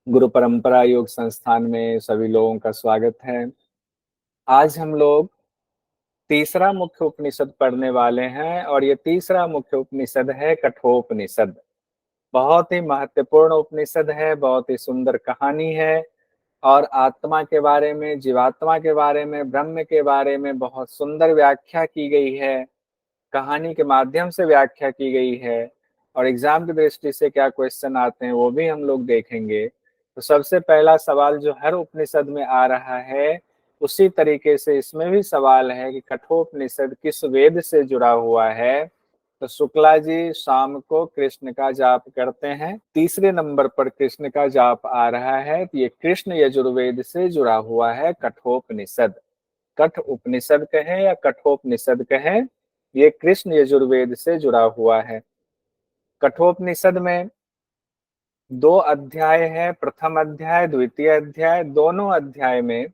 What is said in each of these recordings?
गुरु परंपरा योग संस्थान में सभी लोगों का स्वागत है। आज हम लोग तीसरा मुख्य उपनिषद पढ़ने वाले हैं और ये तीसरा मुख्य उपनिषद है कठोपनिषद। बहुत ही महत्वपूर्ण उपनिषद है, बहुत ही सुंदर कहानी है और आत्मा के बारे में, जीवात्मा के बारे में, ब्रह्म के बारे में बहुत सुंदर व्याख्या की गई है। कहानी के माध्यम से व्याख्या की गई है और एग्जाम की दृष्टि से क्या क्वेश्चन आते हैं वो भी हम लोग देखेंगे। तो सबसे पहला सवाल जो हर उपनिषद में आ रहा है, उसी तरीके से इसमें भी सवाल है कि कठोपनिषद किस वेद से जुड़ा हुआ है। तो शुक्ला जी शाम को कृष्ण का जाप करते हैं। तीसरे नंबर पर कृष्ण का जाप आ रहा है, तो ये कृष्ण यजुर्वेद से जुड़ा हुआ है कठोपनिषद। कठ उपनिषद कहें या कठोपनिषद कहें, ये कृष्ण यजुर्वेद से जुड़ा हुआ है। कठोपनिषद में 2 अध्याय है, प्रथम अध्याय द्वितीय अध्याय। दोनों अध्याय में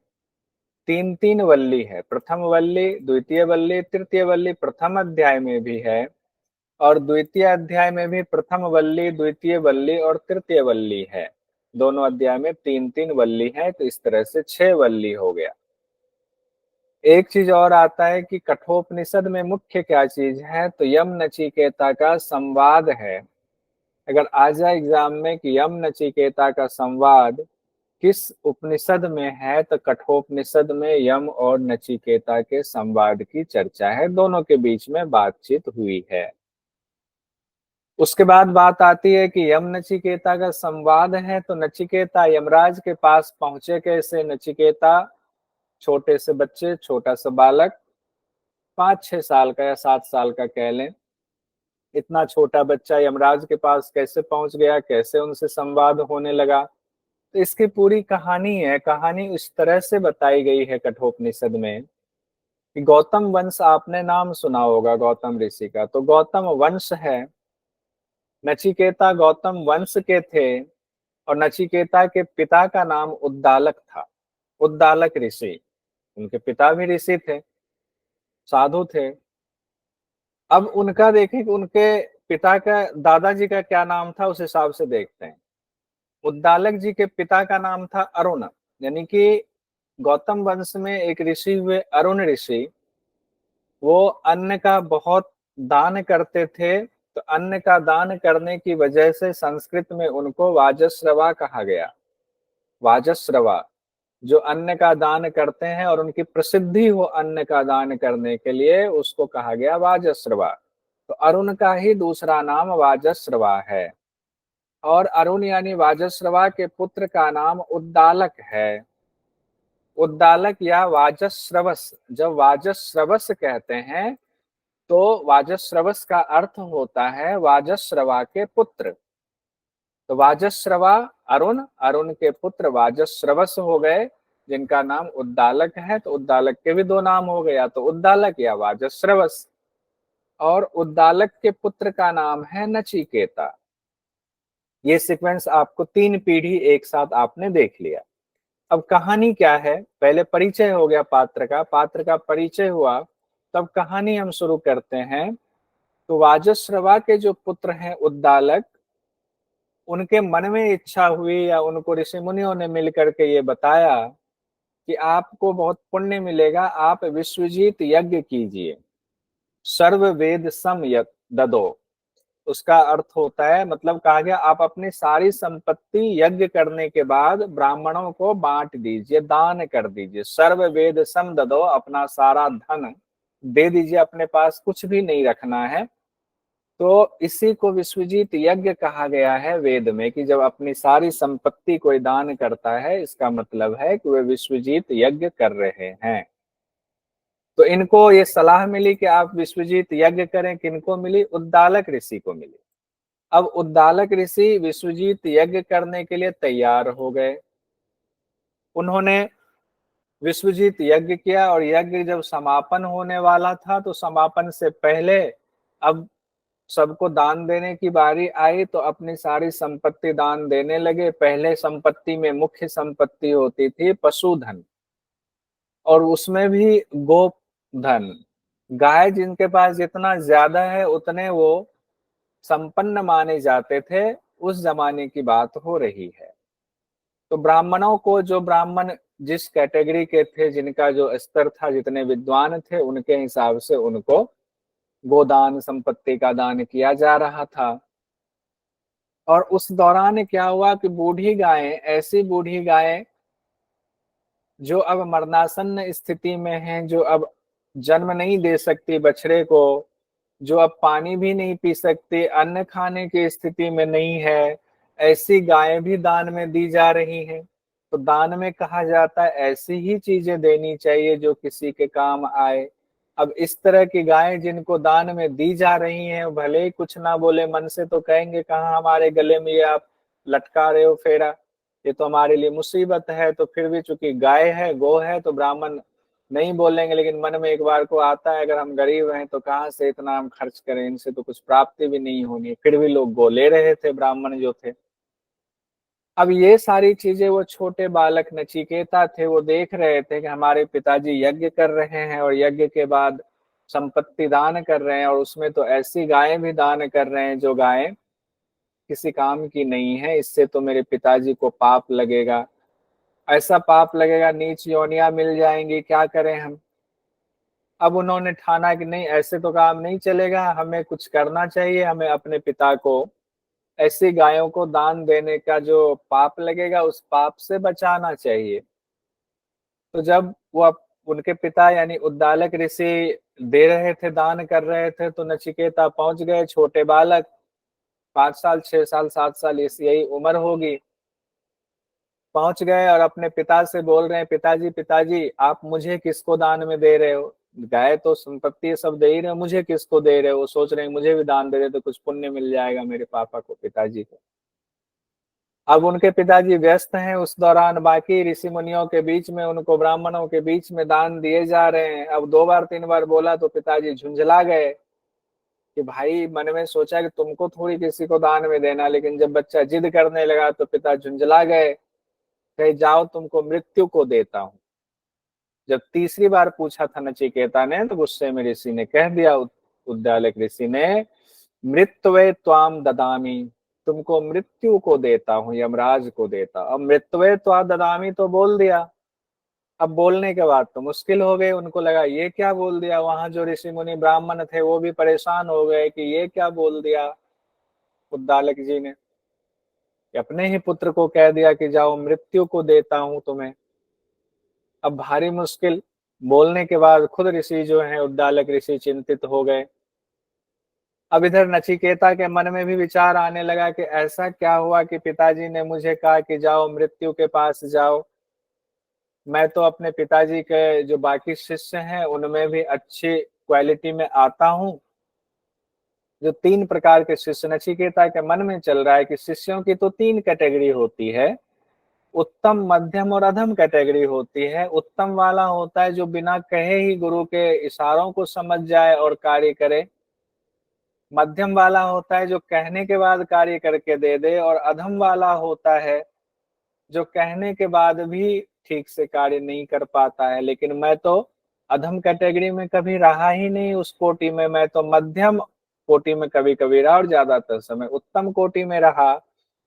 3-3 वल्ली है। प्रथम वल्ली, द्वितीय वल्ली, तृतीय वल्ली प्रथम अध्याय में भी है और द्वितीय अध्याय में भी प्रथम वल्ली, द्वितीय वल्ली और तृतीय वल्ली है। दोनों अध्याय में 3-3 वल्ली है, तो इस तरह से 6 वल्ली हो गया। एक चीज और आता है कि कठोपनिषद में मुख्य क्या चीज है, तो यम नचिकेता का संवाद है। अगर आ जाए एग्जाम में कि यम नचिकेता का संवाद किस उपनिषद में है, तो कठोपनिषद में यम और नचिकेता के संवाद की चर्चा है, दोनों के बीच में बातचीत हुई है। उसके बाद बात आती है कि यम नचिकेता का संवाद है, तो नचिकेता यमराज के पास पहुंचे कैसे। नचिकेता छोटे से बच्चे, छोटा सा बालक, 5-6 साल का या 7 साल का कह लें, इतना छोटा बच्चा यमराज के पास कैसे पहुंच गया, कैसे उनसे संवाद होने लगा। तो इसकी पूरी कहानी है। कहानी इस तरह से बताई गई है कठोपनिषद में कि गौतम वंश, आपने नाम सुना होगा गौतम ऋषि का, तो गौतम वंश है। नचिकेता गौतम वंश के थे और नचिकेता के पिता का नाम उद्दालक था। उद्दालक ऋषि, उनके पिता भी ऋषि थे, साधु थे। अब उनका देखें कि उनके पिता का, दादाजी का क्या नाम था, उस हिसाब से देखते हैं। उद्दालक जी के पिता का नाम था अरुण, यानी कि गौतम वंश में एक ऋषि हुए अरुण ऋषि। वो अन्न का बहुत दान करते थे, तो अन्न का दान करने की वजह से संस्कृत में उनको वाजस्रवा कहा गया। वाजस्रवा, जो अन्न का दान करते हैं और उनकी प्रसिद्धि हो अन्न का दान करने के लिए, उसको कहा गया वाजस्रवा। तो अरुण का ही दूसरा नाम वाजस्रवा है और अरुण यानी वाजस्रवा के पुत्र का नाम उद्दालक है। उद्दालक या वाजस्रवस, जब वाजस्रवस कहते हैं तो वाजस्रवस का अर्थ होता है वाजस्रवा के पुत्र। तो वाजस्रवा अरुण, अरुण के पुत्र वाजस्रवस हो गए, जिनका नाम उद्दालक है। तो उद्दालक के भी 2 नाम हो गया, तो उद्दालक या वाजस्रवस। और उद्दालक के पुत्र का नाम है नचिकेता। ये सीक्वेंस आपको 3 पीढ़ी एक साथ आपने देख लिया। अब कहानी क्या है, पहले परिचय हो गया पात्र का परिचय हुआ, तब कहानी हम शुरू करते हैं। तो वाजस्रवा के जो पुत्र हैं उद्दालक, उनके मन में इच्छा हुई या उनको ऋषि मुनियों ने मिलकर के ये बताया कि आपको बहुत पुण्य मिलेगा, आप विश्वजीत यज्ञ कीजिए। सर्व वेद सम ददो, उसका अर्थ होता है, मतलब कहा गया आप अपनी सारी संपत्ति यज्ञ करने के बाद ब्राह्मणों को बांट दीजिए, दान कर दीजिए। सर्व वेद सम ददो, अपना सारा धन दे दीजिए, अपने पास कुछ भी नहीं रखना है। तो इसी को विश्वजीत यज्ञ कहा गया है वेद में, कि जब अपनी सारी संपत्ति कोई दान करता है, इसका मतलब है कि वे विश्वजीत यज्ञ कर रहे हैं। तो इनको ये सलाह मिली कि आप विश्वजीत यज्ञ करें। किनको मिली? उद्दालक ऋषि को मिली। अब उद्दालक ऋषि विश्वजीत यज्ञ करने के लिए तैयार हो गए। उन्होंने विश्वजीत यज्ञ किया और यज्ञ जब समापन होने वाला था, तो समापन से पहले अब सबको दान देने की बारी आई, तो अपनी सारी संपत्ति दान देने लगे। पहले संपत्ति में मुख्य संपत्ति होती थी पशुधन, और उसमें भी गोधन। गाय जिनके पास जितना ज्यादा है उतने वो संपन्न माने जाते थे। उस जमाने की बात हो रही है। तो ब्राह्मणों को, जो ब्राह्मण जिस कैटेगरी के थे, जिनका जो स्तर था, जितने विद्वान थे, उनके हिसाब से उनको गोदान, संपत्ति का दान किया जा रहा था। और उस दौरान क्या हुआ कि बूढ़ी गायें, ऐसी बूढ़ी गायें जो अब मरणासन्न स्थिति में हैं, जो अब जन्म नहीं दे सकती बछड़े को, जो अब पानी भी नहीं पी सकती, अन्न खाने की स्थिति में नहीं है, ऐसी गायें भी दान में दी जा रही हैं। तो दान में कहा जाता है ऐसी ही चीजें देनी चाहिए जो किसी के काम आए। अब इस तरह की गायें जिनको दान में दी जा रही हैं, भले ही कुछ ना बोले, मन से तो कहेंगे कहाँ हमारे गले में ये आप लटका रहे हो फेरा, ये तो हमारे लिए मुसीबत है। तो फिर भी चूंकि गाय है, गो है, तो ब्राह्मण नहीं बोलेंगे, लेकिन मन में एक बार को आता है अगर हम गरीब हैं तो कहाँ से इतना हम खर्च करें, इनसे तो कुछ प्राप्ति भी नहीं होनी। फिर भी लोग गो ले रहे थे, ब्राह्मण जो थे। अब ये सारी चीजें वो छोटे बालक नचिकेता थे, वो देख रहे थे कि हमारे पिताजी यज्ञ कर रहे हैं और यज्ञ के बाद संपत्ति दान कर रहे हैं, और उसमें तो ऐसी गायें भी दान कर रहे हैं जो गायें किसी काम की नहीं है। इससे तो मेरे पिताजी को पाप लगेगा, ऐसा पाप लगेगा, नीच योनियां मिल जाएंगी, क्या करें हम। अब उन्होंने ठाना कि नहीं, ऐसे तो काम नहीं चलेगा, हमें कुछ करना चाहिए, हमें अपने पिता को ऐसी गायों को दान देने का जो पाप लगेगा उस पाप से बचाना चाहिए। तो जब वो उनके पिता यानी उद्दालक ऋषि दे रहे थे, दान कर रहे थे, तो नचिकेता पहुंच गए, छोटे बालक, 5 साल, 6 साल, 7 साल, यही उम्र होगी। पहुंच गए और अपने पिता से बोल रहे हैं, पिताजी पिताजी आप मुझे किसको दान में दे रहे हो, गाय तो संपत्ति सब दे ही रहे हो, मुझे किसको दे रहे हो। वो सोच रहे हैं मुझे भी दान दे रहे तो कुछ पुण्य मिल जाएगा मेरे पापा को, पिताजी को। अब उनके पिताजी व्यस्त हैं, उस दौरान बाकी ऋषि मुनियों के बीच में, उनको ब्राह्मणों के बीच में दान दिए जा रहे हैं। अब 2 बार 3 बार बोला तो पिताजी झुंझला गए कि भाई, मन में सोचा कि तुमको थोड़ी किसी को दान में देना, लेकिन जब बच्चा जिद करने लगा तो पिता झुंझला गए, कहे जाओ तुमको मृत्यु को देता हूं। जब तीसरी बार पूछा था नचिकेता ने, तो गुस्से में ऋषि ने कह दिया, उद्दालक ऋषि ने, मृत्युवे त्वाम ददामी, तुमको मृत्यु को देता हूं, यमराज को देता। अब मृत्युवे त्वा ददामी तो बोल दिया। अब बोलने के बाद तो मुश्किल हो गई, उनको लगा ये क्या बोल दिया। वहां जो ऋषि मुनि ब्राह्मण थे वो भी परेशान हो गए कि ये क्या बोल दिया उद्दालक जी ने, कि अपने ही पुत्र को कह दिया कि जाओ मृत्यु को देता हूं तुम्हें। अब भारी मुश्किल, बोलने के बाद खुद ऋषि जो है, उद्दालक ऋषि, चिंतित हो गए। अब इधर नचिकेता के मन में भी विचार आने लगा कि ऐसा क्या हुआ कि पिताजी ने मुझे कहा कि जाओ मृत्यु के पास जाओ। मैं तो अपने पिताजी के जो बाकी शिष्य हैं उनमें भी अच्छी क्वालिटी में आता हूँ। जो 3 प्रकार के शिष्य, नचिकेता के मन में चल रहा है कि शिष्यों की तो 3 कैटेगरी होती है, उत्तम, मध्यम और अधम कैटेगरी होती है। उत्तम वाला होता है जो बिना कहे ही गुरु के इशारों को समझ जाए और कार्य करे। मध्यम वाला होता है जो कहने के बाद कार्य करके दे दे। और अधम वाला होता है जो कहने के बाद भी ठीक से कार्य नहीं कर पाता है। लेकिन मैं तो अधम कैटेगरी में कभी रहा ही नहीं, उस कोटि में। मैं तो मध्यम कोटि में कभी कभी रहा और ज्यादातर समय उत्तम कोटि में रहा।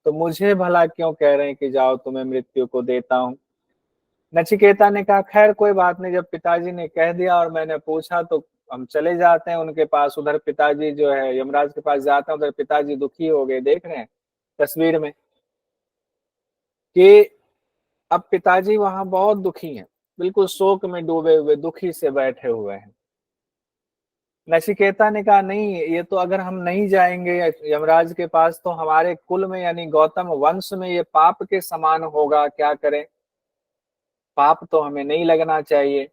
तो मुझे भला क्यों कह रहे हैं कि जाओ तुम्हें मृत्यु को देता हूं। नचिकेता ने कहा खैर कोई बात नहीं, जब पिताजी ने कह दिया और मैंने पूछा तो हम चले जाते हैं उनके पास। उधर पिताजी जो है यमराज के पास जाते हैं, उधर पिताजी दुखी हो गए, देख रहे हैं तस्वीर में कि अब पिताजी वहां बहुत दुखी हैं, बिल्कुल शोक में डूबे हुए दुखी से बैठे हुए हैं। नचिकेता ने कहा नहीं, ये तो अगर हम नहीं जाएंगे यमराज के पास तो हमारे कुल में यानी गौतम वंश में ये पाप के समान होगा, क्या करें, पाप तो हमें नहीं लगना चाहिए।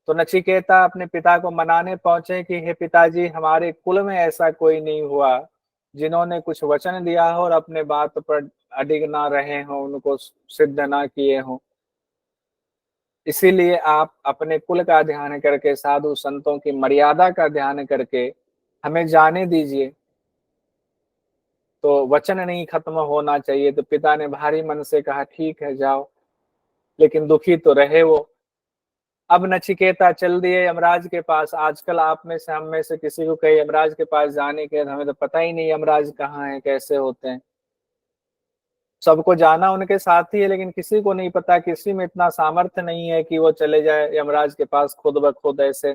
तो नचिकेता अपने पिता को मनाने पहुंचे कि हे पिताजी, हमारे कुल में ऐसा कोई नहीं हुआ जिन्होंने कुछ वचन दिया हो और अपने बात पर अडिग ना रहे हो, उनको सिद्ध ना किए हो। इसीलिए आप अपने कुल का ध्यान करके, साधु संतों की मर्यादा का ध्यान करके हमें जाने दीजिए। तो वचन नहीं खत्म होना चाहिए। तो पिता ने भारी मन से कहा ठीक है जाओ, लेकिन दुखी तो रहे वो। अब नचिकेता चल दिए यमराज के पास। आजकल आप में से, हम में से किसी को कहे यमराज के पास जाने के, हमें तो पता ही नहीं यमराज कहाँ है, कैसे होते हैं। सबको जाना उनके साथ ही है, लेकिन किसी को नहीं पता, किसी में इतना सामर्थ्य नहीं है कि वो चले जाए यमराज के पास खुद ब खुद ऐसे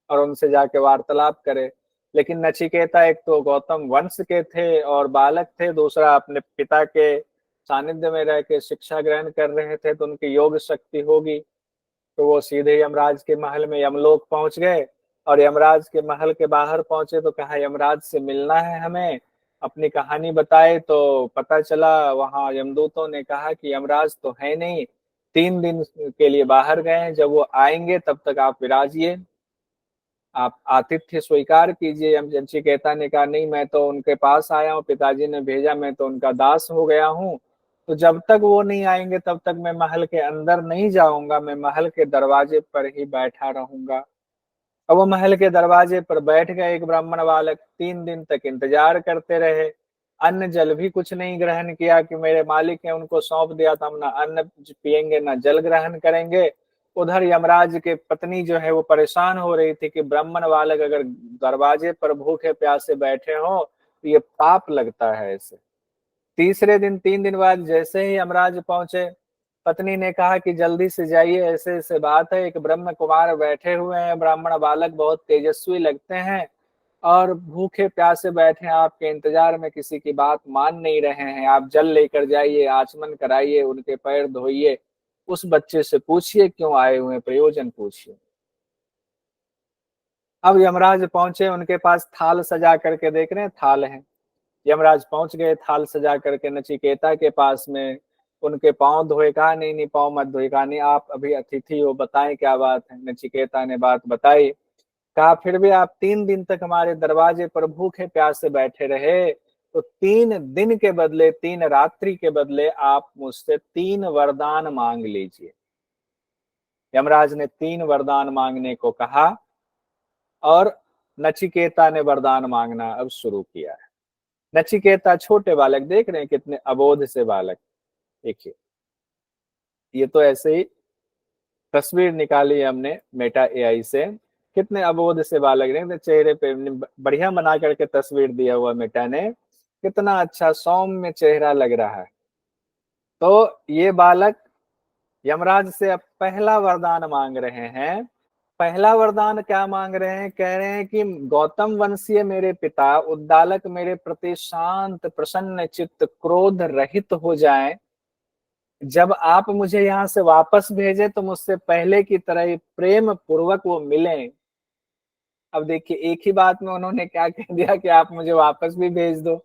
और उनसे जाके वार्तालाप करे। लेकिन नचिकेता एक तो गौतम वंश के थे और बालक थे, दूसरा अपने पिता के सानिध्य में रह के शिक्षा ग्रहण कर रहे थे, तो उनकी योग शक्ति होगी। तो वो सीधे यमराज के महल में यमलोक पहुंच गए। और यमराज के महल के बाहर पहुंचे तो कहा यमराज से मिलना है हमें, अपनी कहानी बताए। तो पता चला वहां यमदूतों ने कहा कि यमराज तो है नहीं, 3 दिन के लिए बाहर गए हैं, जब वो आएंगे तब तक आप विराजिए, आप आतिथ्य स्वीकार कीजिए। नचिकेता ने कहा नहीं, मैं तो उनके पास आया हूँ, पिताजी ने भेजा, मैं तो उनका दास हो गया हूँ। तो जब तक वो नहीं आएंगे तब तक मैं महल के अंदर नहीं जाऊंगा, मैं महल के दरवाजे पर ही बैठा रहूंगा। अब वो महल के दरवाजे पर बैठ गए। एक ब्राह्मण बालक 3 दिन तक इंतजार करते रहे, अन्न जल भी कुछ नहीं ग्रहण किया कि मेरे मालिक ने उनको सौंप दिया था, हम ना अन्न पिएंगे ना जल ग्रहण करेंगे। उधर यमराज के पत्नी जो है वो परेशान हो रही थी कि ब्राह्मण बालक अगर दरवाजे पर भूखे प्यासे बैठे हो तो ये पाप लगता है ऐसे। तीसरे दिन 3 दिन बाद जैसे ही यमराज पहुंचे, पत्नी ने कहा कि जल्दी से जाइए, ऐसे ऐसे बात है, एक ब्रह्म कुमार बैठे हुए हैं, ब्राह्मण बालक बहुत तेजस्वी लगते हैं और भूखे प्यासे बैठे हैं, आपके इंतजार में किसी की बात मान नहीं रहे हैं, आप जल लेकर जाइए, आचमन कराइए, उनके पैर धोइए, उस बच्चे से पूछिए क्यों आए हुए हैं, प्रयोजन पूछिए। अब यमराज पहुंचे, उनके पास थाल सजा करके देख रहे हैं, थाल है। यमराज पहुंच गए, थाल सजा करके नचिकेता के पास में, उनके पांव धोए, कहा नहीं नहीं पांव मत धोए, कहा नहीं आप अभी अतिथि हो, बताएं क्या बात है। नचिकेता ने बात बताई। कहा फिर भी आप 3 दिन तक हमारे दरवाजे पर भूखे प्यासे बैठे रहे, तो 3 दिन के बदले, 3 रात्रि के बदले आप मुझसे 3 वरदान मांग लीजिए। यमराज ने 3 वरदान मांगने को कहा और नचिकेता ने वरदान मांगना अब शुरू किया है। नचिकेता छोटे बालक, देख रहे हैं कितने अबोध से बालक। देखिए ये तो ऐसे ही तस्वीर निकाली हमने मेटा एआई से, कितने अबोध से बालक ने चेहरे पे बढ़िया बना करके तस्वीर दिया हुआ मेटा ने, कितना अच्छा सौम्य चेहरा लग रहा है। तो ये बालक यमराज से अब पहला वरदान मांग रहे हैं। पहला वरदान क्या मांग रहे हैं, कह रहे हैं कि गौतम वंशीय मेरे पिता उद्दालक मेरे प्रति शांत प्रसन्न चित्त क्रोध रहित हो जाएं, जब आप मुझे यहाँ से वापस भेजे तो मुझसे पहले की तरह ही प्रेम पूर्वक वो मिलें। अब देखिए एक ही बात में उन्होंने क्या कह दिया कि आप मुझे वापस भी भेज दो।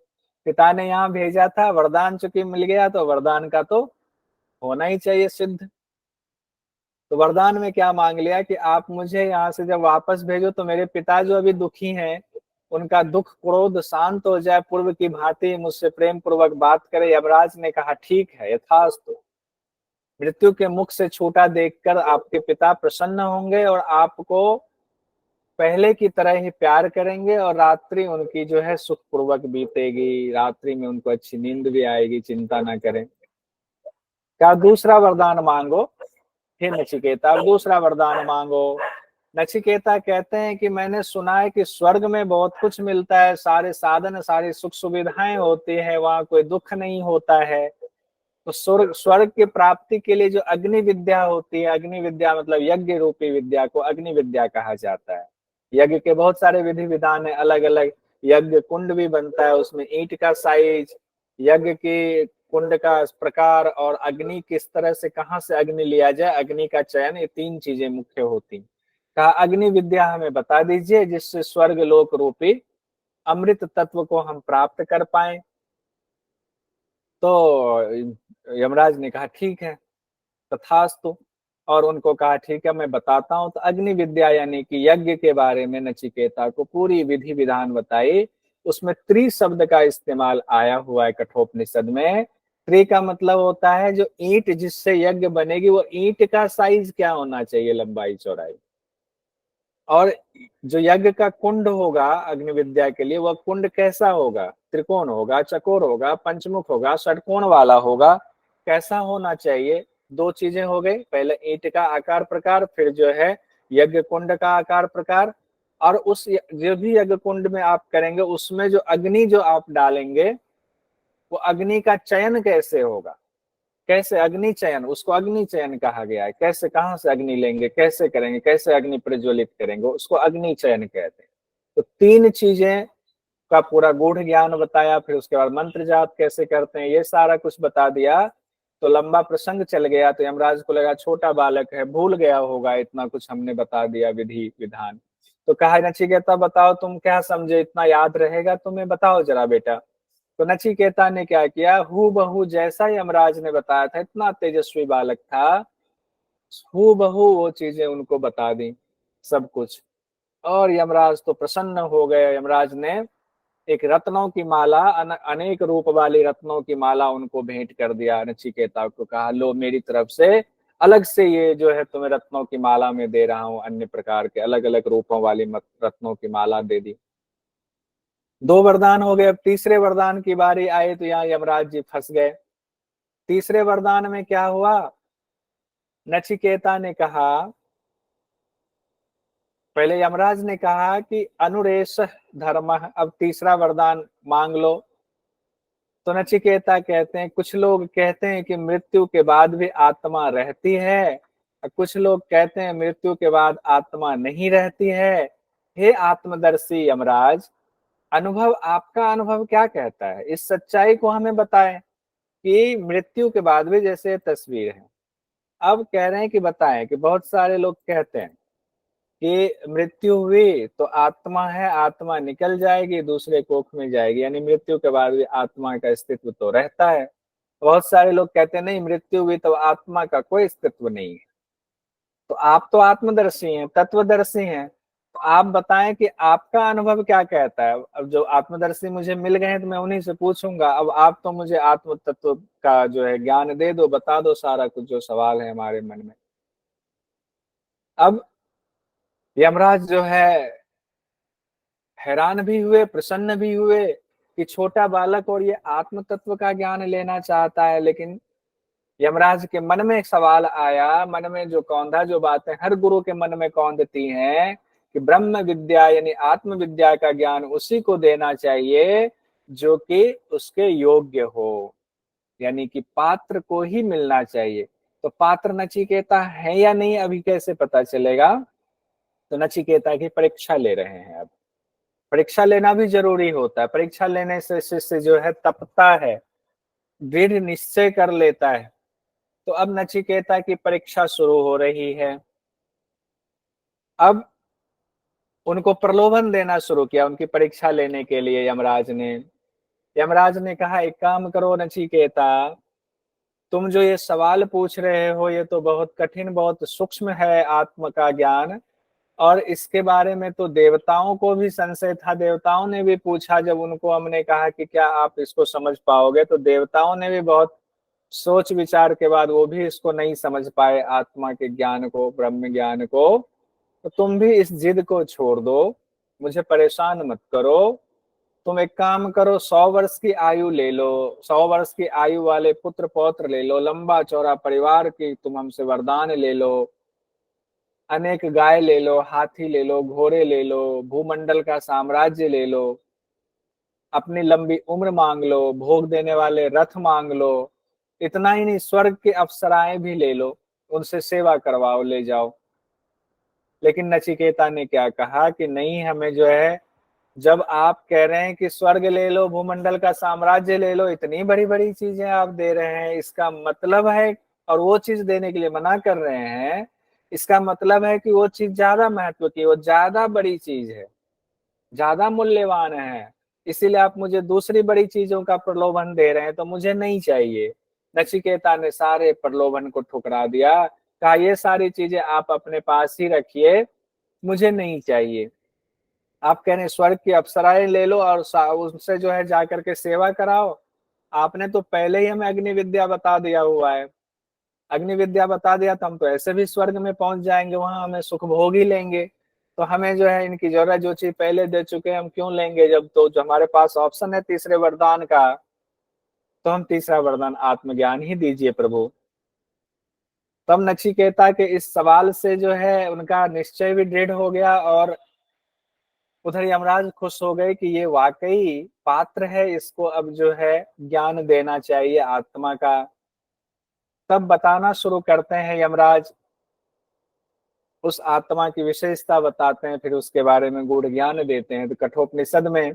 पिता ने यहाँ भेजा था, वरदान चूंकि मिल गया तो वरदान का तो होना ही चाहिए सिद्ध। तो वरदान में क्या मांग लिया कि आप मुझे यहाँ से जब वापस भेजो तो मेरे पिता जो अभी दुखी हैं, उनका दुख क्रोध शांत हो जाए, पूर्व की भांति मुझसे प्रेम पूर्वक बात करे। यमराज ने कहा ठीक है, यथास्तु। मृत्यु के मुख से छूटा देखकर आपके पिता प्रसन्न होंगे और आपको पहले की तरह ही प्यार करेंगे, और रात्रि उनकी जो है सुखपूर्वक बीतेगी, रात्रि में उनको अच्छी नींद भी आएगी, चिंता ना करें। क्या दूसरा वरदान मांगो, हे नचिकेता, अब दूसरा वरदान मांगो। नचिकेता कहते हैं कि मैंने सुना है कि स्वर्ग में बहुत कुछ मिलता है, सारे साधन सारी सुख सुविधाएं होती है, वहां कोई दुख नहीं होता है। तो स्वर्ग स्वर्ग की प्राप्ति के लिए जो अग्नि विद्या होती है, अग्नि विद्या मतलब यज्ञ रूपी विद्या को अग्नि विद्या कहा जाता है। यज्ञ के बहुत सारे विधि विधान है, अलग अलग। यज्ञ कुंड भी बनता है, उसमें ईंट का साइज, यज्ञ के कुंड का प्रकार, और अग्नि किस तरह से, कहाँ से अग्नि लिया जाए, अग्नि का चयन, ये 3 चीजें मुख्य होती। कहा अग्नि विद्या हमें बता दीजिए जिससे स्वर्ग लोक रूपी अमृत तत्व को हम प्राप्त कर पाए। तो यमराज ने कहा ठीक है, तथास्तु। और उनको कहा ठीक है मैं बताता हूं। तो अग्नि विद्या यानी कि यज्ञ के बारे में नचिकेता को पूरी विधि विधान बताई। उसमें त्रि शब्द का इस्तेमाल आया हुआ है कठोपनिषद में। त्रि का मतलब होता है जो ईंट जिससे यज्ञ बनेगी, वो ईंट का साइज क्या होना चाहिए, लंबाई चौड़ाई। और जो यज्ञ का कुंड होगा अग्नि विद्या के लिए, वह कुंड कैसा होगा, त्रिकोण होगा, चकोर होगा, पंचमुख होगा, षटकोण वाला होगा, कैसा होना चाहिए। 2 चीजें हो गई, पहले ईंट का आकार प्रकार, फिर जो है यज्ञ कुंड का आकार प्रकार। और उस जो भी यज्ञ कुंड में आप करेंगे उसमें जो अग्नि जो आप डालेंगे, वो अग्नि का चयन कैसे होगा, कैसे अग्नि चयन, उसको अग्नि चयन कहा गया है। कैसे, कहाँ से अग्नि लेंगे, कैसे करेंगे, कैसे अग्नि प्रज्वलित करेंगे, उसको अग्नि चयन कहते हैं। तो तीन चीजें का पूरा गूढ़ ज्ञान बताया, फिर उसके बाद मंत्र जाप कैसे करते हैं ये सारा कुछ बता दिया। तो लंबा प्रसंग चल गया, तो यमराज को लगा छोटा बालक है, भूल गया होगा, इतना कुछ हमने बता दिया विधि विधान। तो कहा नचिकेता बताओ तुम क्या समझे, इतना याद रहेगा तुम्हें, बताओ जरा बेटा। तो नचिकेता ने क्या किया, हू बहू जैसा यमराज ने बताया था, इतना तेजस्वी बालक था, हू बहू वो चीजें उनको बता दी, सब कुछ। और यमराज तो प्रसन्न हो गए। यमराज ने एक रत्नों की माला, अनेक रूप वाली रत्नों की माला उनको भेंट कर दिया। नचिकेता को कहा लो मेरी तरफ से अलग से ये जो है तुम्हें रत्नों की माला में दे रहा हूं, अन्य प्रकार के अलग अलग रूपों वाली रत्नों की माला दे दी। दो वरदान हो गए। अब तीसरे वरदान की बारी आई तो यहाँ यमराज जी फंस गए। तीसरे वरदान में क्या हुआ, नचिकेता ने कहा, पहले यमराज ने कहा कि अनुरेश धर्म, अब तीसरा वरदान मांग लो। तो नचिकेता कहते हैं, कुछ लोग कहते हैं कि मृत्यु के बाद भी आत्मा रहती है, और कुछ लोग कहते हैं मृत्यु के बाद आत्मा नहीं रहती है। हे आत्मदर्शी यमराज, अनुभव, आपका अनुभव क्या कहता है, इस सच्चाई को हमें बताएं कि मृत्यु के बाद भी जैसे तस्वीर है। अब कह रहे हैं कि बताएं कि बहुत सारे लोग कहते हैं कि मृत्यु हुई तो आत्मा है, आत्मा निकल जाएगी दूसरे कोख में जाएगी, यानी मृत्यु के बाद भी आत्मा का अस्तित्व तो रहता है। बहुत सारे लोग कहते हैं नहीं, मृत्यु हुई तो आत्मा का कोई अस्तित्व नहीं है। तो आप तो आत्मदर्शी हैं, तत्वदर्शी हैं, तो आप बताएं कि आपका अनुभव क्या कहता है। अब जो आत्मदर्शी मुझे मिल गए हैं तो मैं उन्हीं से पूछूंगा। अब आप तो मुझे आत्म तत्व का जो है ज्ञान दे दो, बता दो सारा कुछ जो सवाल है हमारे मन में। अब यमराज जो है हैरान भी हुए, प्रसन्न भी हुए कि छोटा बालक और ये आत्म तत्व का ज्ञान लेना चाहता है। लेकिन यमराज के मन में एक सवाल आया, मन में जो कौंधा, जो बातें हर गुरु के मन में कौंधती हैं कि ब्रह्म विद्या यानी आत्म विद्या का ज्ञान उसी को देना चाहिए जो कि उसके योग्य हो, यानी कि पात्र को ही मिलना चाहिए। तो पात्र नचिकेता है या नहीं अभी कैसे पता चलेगा, तो नचिकेता की परीक्षा ले रहे हैं। अब परीक्षा लेना भी जरूरी होता है, परीक्षा लेने से शिष्य जो है तपता है, दृढ़ निश्चय कर लेता है। तो अब नचिकेता की परीक्षा शुरू हो रही है। अब उनको प्रलोभन देना शुरू किया उनकी परीक्षा लेने के लिए यमराज ने। यमराज ने कहा एक काम करो नचिकेता, तुम जो ये सवाल पूछ रहे हो ये तो बहुत कठिन, बहुत सूक्ष्म है आत्म का ज्ञान, और इसके बारे में तो देवताओं को भी संशय था। देवताओं ने भी पूछा, जब उनको हमने कहा कि क्या आप इसको समझ पाओगे, तो देवताओं ने भी बहुत सोच विचार के बाद वो भी इसको नहीं समझ पाए, आत्मा के ज्ञान को, ब्रह्म ज्ञान को। तो तुम भी इस जिद को छोड़ दो, मुझे परेशान मत करो। तुम एक काम करो, 100 वर्ष की आयु ले लो, 100 वर्ष की आयु वाले पुत्र पौत्र ले लो, लंबा चौड़ा परिवार की तुम हमसे वरदान ले लो, अनेक गाय ले लो, हाथी ले लो, घोड़े ले लो, भूमंडल का साम्राज्य ले लो, अपनी लंबी उम्र मांग लो, भोग देने वाले रथ मांग लो। इतना ही नहीं, स्वर्ग के अप्सराएं भी ले लो, उनसे सेवा करवाओ, ले जाओ। लेकिन नचिकेता ने क्या कहा कि नहीं, हमें जो है, जब आप कह रहे हैं कि स्वर्ग ले लो, भूमंडल का साम्राज्य ले लो, इतनी बड़ी बड़ी चीजें आप दे रहे हैं, इसका मतलब है, और वो चीज देने के लिए मना कर रहे हैं, इसका मतलब है कि वो चीज ज्यादा महत्व की, वो ज्यादा बड़ी चीज है, ज्यादा मूल्यवान है, इसीलिए आप मुझे दूसरी बड़ी चीजों का प्रलोभन दे रहे हैं, तो मुझे नहीं चाहिए। नचिकेता ने सारे प्रलोभन को ठुकरा दिया, कहा ये सारी चीजें आप अपने पास ही रखिए, मुझे नहीं चाहिए। आप कह रहे हैं स्वर्ग की अप्सराएं ले लो और उनसे जो है जाकर के सेवा कराओ, आपने तो पहले ही हमें अग्नि विद्या बता दिया हुआ है। अग्नि विद्या बता दिया तो हम तो ऐसे भी स्वर्ग में पहुंच जाएंगे, वहां हमें सुख भोग ही लेंगे। तो हमें जो है इनकी जरूरत, जो चीज पहले दे चुके हैं हम क्यों लेंगे, जब तो जो हमारे पास ऑप्शन है तीसरे वरदान का, तो हम तीसरा वरदान आत्मज्ञान ही दीजिए प्रभु। तब नचिकेता के इस सवाल से जो है उनका निश्चय भी दृढ़ हो गया, और उधर यमराज खुश हो गए कि ये वाकई पात्र है, इसको अब जो है ज्ञान देना चाहिए आत्मा का। तब बताना शुरू करते हैं यमराज, उस आत्मा की विशेषता बताते हैं, फिर उसके बारे में गूढ़ ज्ञान देते हैं। तो कठोपनिषद में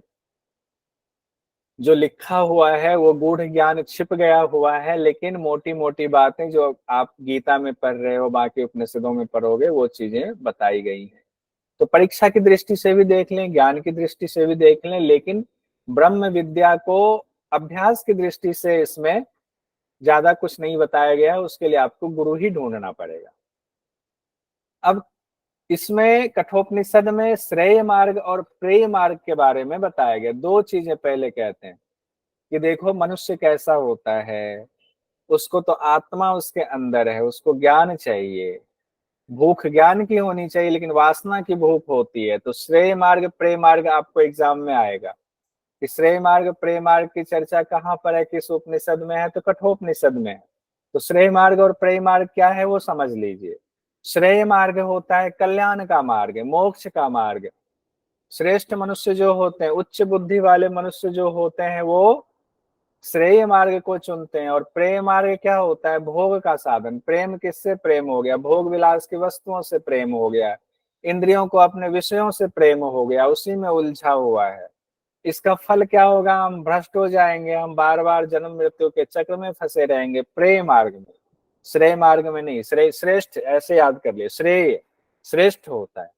जो लिखा हुआ है वो गूढ़ ज्ञान छिप गया हुआ है, लेकिन मोटी मोटी बातें जो आप गीता में पढ़ रहे हो, बाकी उपनिषदों में पढ़ोगे, वो चीजें बताई गई हैं। तो परीक्षा की दृष्टि से भी देख लें, ज्ञान की दृष्टि से भी देख लें, लेकिन ब्रह्म विद्या को अभ्यास की दृष्टि से इसमें ज्यादा कुछ नहीं बताया गया है, उसके लिए आपको गुरु ही ढूंढना पड़ेगा। अब इसमें कठोपनिषद में श्रेय मार्ग और प्रेय मार्ग के बारे में बताया गया। दो चीजें पहले कहते हैं कि देखो मनुष्य कैसा होता है, उसको तो आत्मा उसके अंदर है, उसको ज्ञान चाहिए, भूख ज्ञान की होनी चाहिए, लेकिन वासना की भूख होती है। तो श्रेय मार्ग प्रेय मार्ग आपको एग्जाम में आएगा कि श्रेय मार्ग प्रेय मार्ग की चर्चा कहाँ पर है, किस उपनिषद में है, तो कठोपनिषद में है। तो श्रेय मार्ग और प्रेय मार्ग क्या है वो समझ लीजिए। श्रेय मार्ग होता है कल्याण का मार्ग, मोक्ष का मार्ग। श्रेष्ठ मनुष्य जो होते हैं, उच्च बुद्धि वाले मनुष्य जो होते हैं, वो श्रेय मार्ग को चुनते हैं। और प्रेम मार्ग क्या होता है, भोग का साधन। प्रेम किससे प्रेम हो गया, भोग विलास की वस्तुओं से प्रेम हो गया, इंद्रियों को अपने विषयों से प्रेम हो गया, उसी में उलझा हुआ है। इसका फल क्या होगा, हम भ्रष्ट हो जाएंगे, हम बार बार जन्म मृत्यु के चक्र में फंसे रहेंगे, प्रेम मार्ग में। श्रेय मार्ग में नहीं। श्रेय श्रेष्ठ ऐसे याद कर लिए, श्रेय श्रेष्ठ होता है,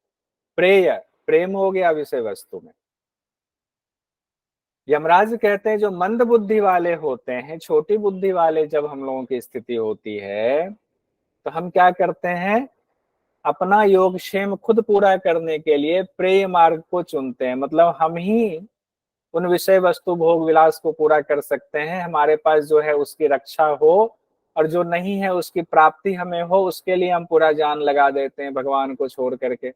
प्रेय प्रेम हो गया विषय वस्तु में। यमराज कहते हैं जो मंद बुद्धि वाले होते हैं, छोटी बुद्धि वाले जब हम लोगों की स्थिति होती है, तो हम क्या करते हैं, अपना योगक्षेम खुद पूरा करने के लिए प्रेय मार्ग को चुनते हैं। मतलब हम ही उन विषय वस्तु भोग विलास को पूरा कर सकते हैं, हमारे पास जो है उसकी रक्षा हो, और जो नहीं है उसकी प्राप्ति हमें हो, उसके लिए हम पूरा जान लगा देते हैं भगवान को छोड़ करके।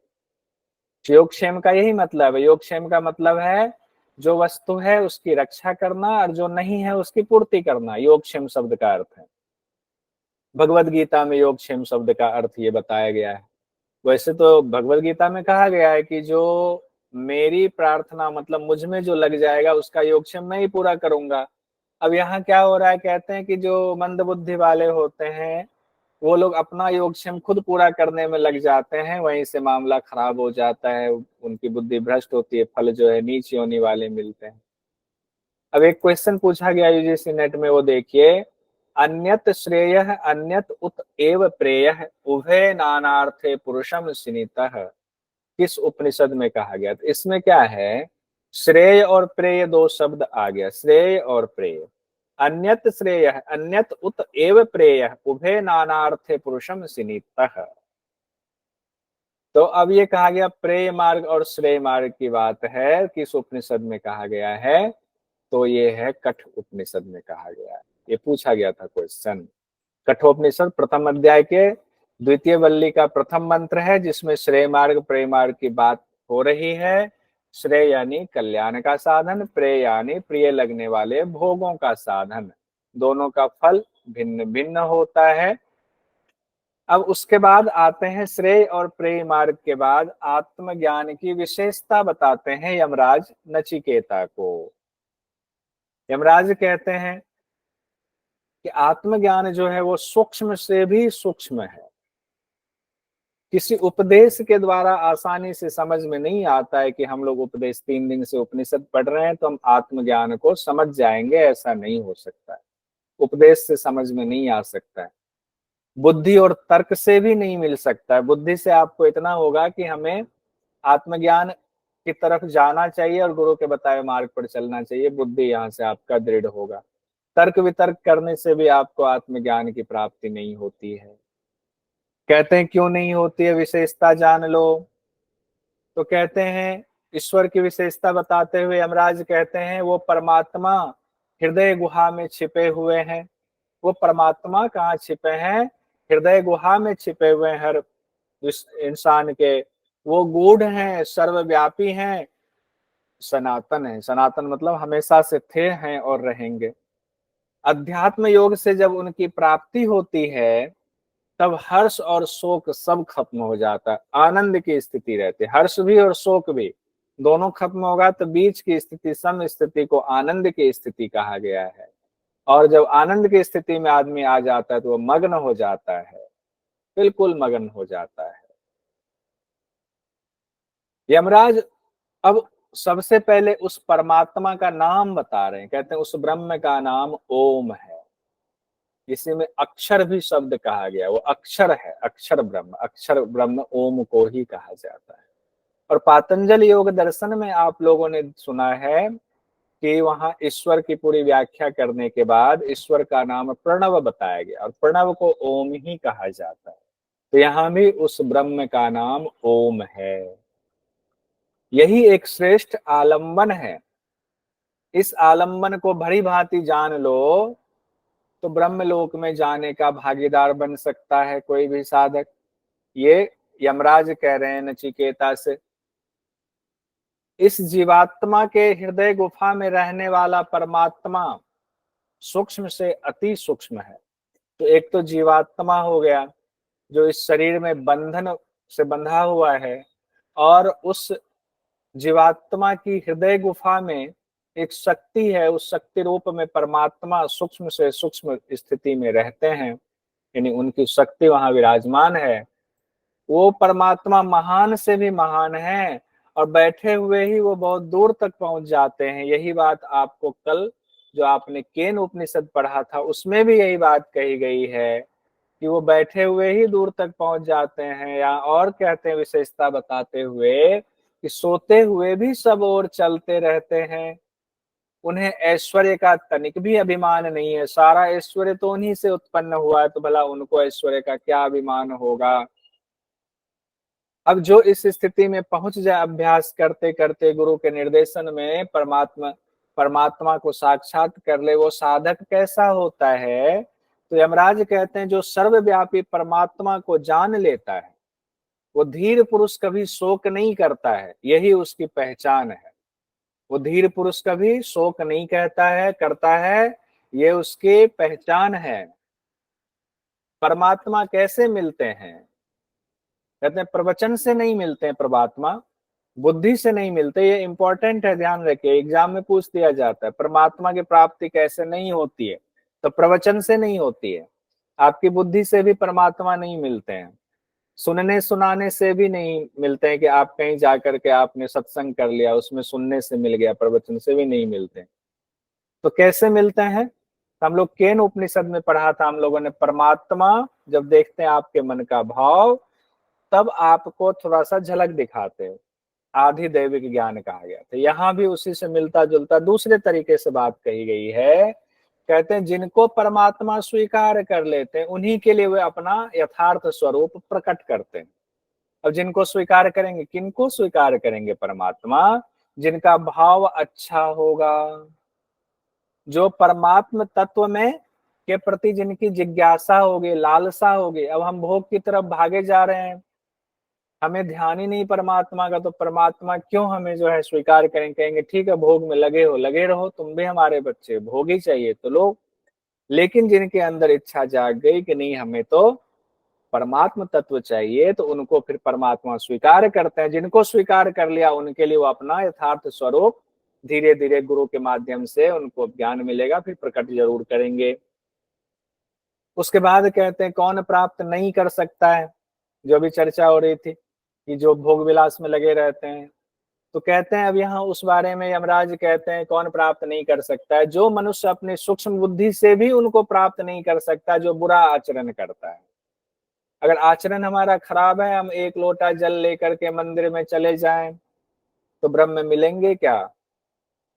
योगक्षेम का यही मतलब है। योगक्षेम का मतलब है जो वस्तु है उसकी रक्षा करना, और जो नहीं है उसकी पूर्ति करना, योगक्षेम शब्द का अर्थ है। भगवत गीता में योगक्षेम शब्द का अर्थ ये बताया गया है। वैसे तो भगवत गीता में कहा गया है कि जो मेरी प्रार्थना, मतलब मुझ में जो लग जाएगा, उसका योगक्षेम मैं ही पूरा करूंगा। अब यहाँ क्या हो रहा है, कहते हैं कि जो मंद बुद्धि वाले होते हैं, वो लोग अपना योगक्षेम खुद पूरा करने में लग जाते हैं, वहीं से मामला खराब हो जाता है, उनकी बुद्धि भ्रष्ट होती है, फल जो है नीच योनि वाले मिलते हैं। अब एक क्वेश्चन पूछा गया यूजीसी नेट में, वो देखिए, अन्यत श्रेय अन्यत उत एव प्रेय उभय नानार्थे पुरुषम स्नितः, किस उपनिषद में कहा गया। तो इसमें क्या है, श्रेय और प्रेय दो शब्द आ गया, श्रेय और प्रेय। अन्यत श्रेय अन्यत उत एव प्रेय उभय नानार्थे पुरुषम स्नितः। तो अब ये कहा गया प्रेय मार्ग और श्रेय मार्ग की बात है, किस उपनिषद में कहा गया है, तो ये है कठ उपनिषद में कहा गया है। ये पूछा गया था क्वेश्चन। कठोपनिषद प्रथम अध्याय के द्वितीय वल्ली का प्रथम मंत्र है, जिसमें श्रेय मार्ग प्रेय मार्ग की बात हो रही है। श्रेय यानी कल्याण का साधन, प्रेय यानी प्रिय लगने वाले भोगों का साधन। दोनों का फल भिन्न भिन्न होता है। अब उसके बाद आते हैं श्रेय और प्रेय मार्ग के बाद आत्मज्ञान की विशेषता बताते हैं यमराज नचिकेता को। यमराज कहते हैं कि आत्मज्ञान जो है वो सूक्ष्म से भी सूक्ष्म है। किसी उपदेश के द्वारा आसानी से समझ में नहीं आता है कि हम लोग उपदेश 3 दिन से उपनिषद पढ़ रहे हैं तो हम आत्मज्ञान को समझ जाएंगे, ऐसा नहीं हो सकता है। उपदेश से समझ में नहीं आ सकता है, बुद्धि और तर्क से भी नहीं मिल सकता है। बुद्धि से आपको इतना होगा कि हमें आत्मज्ञान की तरफ जाना चाहिए और गुरु के बताए मार्ग पर चलना चाहिए, बुद्धि यहाँ से आपका दृढ़ होगा। तर्क वितर्क करने से भी आपको आत्मज्ञान की प्राप्ति नहीं होती है। कहते हैं क्यों नहीं होती है, विशेषता जान लो। तो कहते हैं ईश्वर की विशेषता बताते हुए यमराज कहते हैं वो परमात्मा हृदय गुहा में छिपे हुए हैं। वो परमात्मा कहाँ छिपे हैं, हृदय गुहा में छिपे हुए हैं हर इंसान के। वो गूढ़ हैं, सर्वव्यापी हैं, सनातन है। सनातन मतलब हमेशा से थे, हैं और रहेंगे। अध्यात्म योग से जब उनकी प्राप्ति होती है, तब हर्ष और शोक सब खत्म हो जाता है, आनंद की स्थिति रहती है, हर्ष भी और शोक भी। दोनों खत्म होगा तो बीच की स्थिति, सम स्थिति को आनंद की स्थिति कहा गया है। और जब आनंद की स्थिति में आदमी आ जाता है तो वो मग्न हो जाता है, बिल्कुल मग्न हो जाता है। यमराज अब सबसे पहले उस परमात्मा का नाम बता रहे हैं, कहते हैं उस ब्रह्म का नाम ओम है। इसी में अक्षर भी शब्द कहा गया, वो अक्षर है, अक्षर ब्रह्म, अक्षर ब्रह्म ओम को ही कहा जाता है। और पातंजल योग दर्शन में आप लोगों ने सुना है कि वहां ईश्वर की पूरी व्याख्या करने के बाद ईश्वर का नाम प्रणव बताया गया, और प्रणव को ओम ही कहा जाता है। तो यहां भी उस ब्रह्म का नाम ओम है। यही एक श्रेष्ठ आलंबन है। इस आलंबन को भली भांति जान लो तो ब्रह्मलोक में जाने का भागीदार बन सकता है कोई भी साधक। ये यमराज कह रहे हैं नचिकेता से। इस जीवात्मा के हृदय गुफा में रहने वाला परमात्मा सूक्ष्म से अति सूक्ष्म है। तो एक तो जीवात्मा हो गया जो इस शरीर में बंधन से बंधा हुआ है, और उस जीवात्मा की हृदय गुफा में एक शक्ति है, उस शक्ति रूप में परमात्मा सूक्ष्म से सूक्ष्म स्थिति में रहते हैं, यानी उनकी शक्ति वहां विराजमान है। वो परमात्मा महान से भी महान है, और बैठे हुए ही वो बहुत दूर तक पहुंच जाते हैं। यही बात आपको कल जो आपने केन उपनिषद पढ़ा था उसमें भी यही बात कही गई है कि वो बैठे हुए ही दूर तक पहुंच जाते हैं। या और कहते हैं विशेषता बताते हुए कि सोते हुए भी सब ओर चलते रहते हैं। उन्हें ऐश्वर्य का तनिक भी अभिमान नहीं है। सारा ऐश्वर्य तो उन्हीं से उत्पन्न हुआ है, तो भला उनको ऐश्वर्य का क्या अभिमान होगा। अब जो इस स्थिति में पहुंच जाए अभ्यास करते करते गुरु के निर्देशन में, परमात्मा को साक्षात कर ले, वो साधक कैसा होता है। तो यमराज कहते हैं जो सर्वव्यापी परमात्मा को जान लेता है वो धीर पुरुष कभी शोक नहीं करता है, यही उसकी पहचान है। वो धीर पुरुष कभी शोक नहीं कहता है, करता है, ये उसकी पहचान है। परमात्मा कैसे मिलते हैं, कहते हैं प्रवचन से नहीं मिलते हैं परमात्मा, बुद्धि से नहीं मिलते। ये इंपॉर्टेंट है, ध्यान रखिए, एग्जाम में पूछ दिया जाता है परमात्मा की प्राप्ति कैसे नहीं होती है। तो प्रवचन से नहीं होती है, आपकी बुद्धि से भी परमात्मा नहीं मिलते हैं, सुनने सुनाने से भी नहीं मिलते हैं कि आप कहीं जाकर के आपने सत्संग कर लिया उसमें सुनने से मिल गया, प्रवचन से भी नहीं मिलते। तो कैसे मिलते हैं। तो हम लोग केन उपनिषद में पढ़ा था हम लोगों ने, परमात्मा जब देखते हैं आपके मन का भाव तब आपको थोड़ा सा झलक दिखाते हैं, आधि दैविक ज्ञान कहा गया। तो यहाँ भी उसी से मिलता जुलता दूसरे तरीके से बात कही गई है। कहते हैं जिनको परमात्मा स्वीकार कर लेते हैं उन्हीं के लिए वे अपना यथार्थ स्वरूप प्रकट करते हैं। अब जिनको स्वीकार करेंगे, किनको स्वीकार करेंगे, परमात्मा जिनका भाव अच्छा होगा, जो परमात्म तत्व में के प्रति जिनकी जिज्ञासा होगी, लालसा होगी। अब हम भोग की तरफ भागे जा रहे हैं, हमें ध्यान ही नहीं परमात्मा का, तो परमात्मा क्यों हमें जो है स्वीकार करेंगे। कहेंगे ठीक है भोग में लगे हो, लगे रहो, तुम भी हमारे बच्चे, भोग ही चाहिए तो लो। लेकिन जिनके अंदर इच्छा जाग गई कि नहीं हमें तो परमात्म तत्व चाहिए, तो उनको फिर परमात्मा स्वीकार करते हैं। जिनको स्वीकार कर लिया उनके लिए वो अपना यथार्थ स्वरूप धीरे धीरे गुरु के माध्यम से उनको ज्ञान मिलेगा, फिर प्रकट जरूर करेंगे। उसके बाद कहते हैं कौन प्राप्त नहीं कर सकता है, जो भी चर्चा हो रही थी कि जो भोग विलास में लगे रहते हैं। तो कहते हैं अब यहाँ उस बारे में यमराज कहते हैं कौन प्राप्त नहीं कर सकता है, जो मनुष्य अपनी सूक्ष्म बुद्धि से भी उनको प्राप्त नहीं कर सकता, जो बुरा आचरण करता है। अगर आचरण हमारा खराब है, हम एक लोटा जल लेकर के मंदिर में चले जाएं तो ब्रह्म मिलेंगे क्या।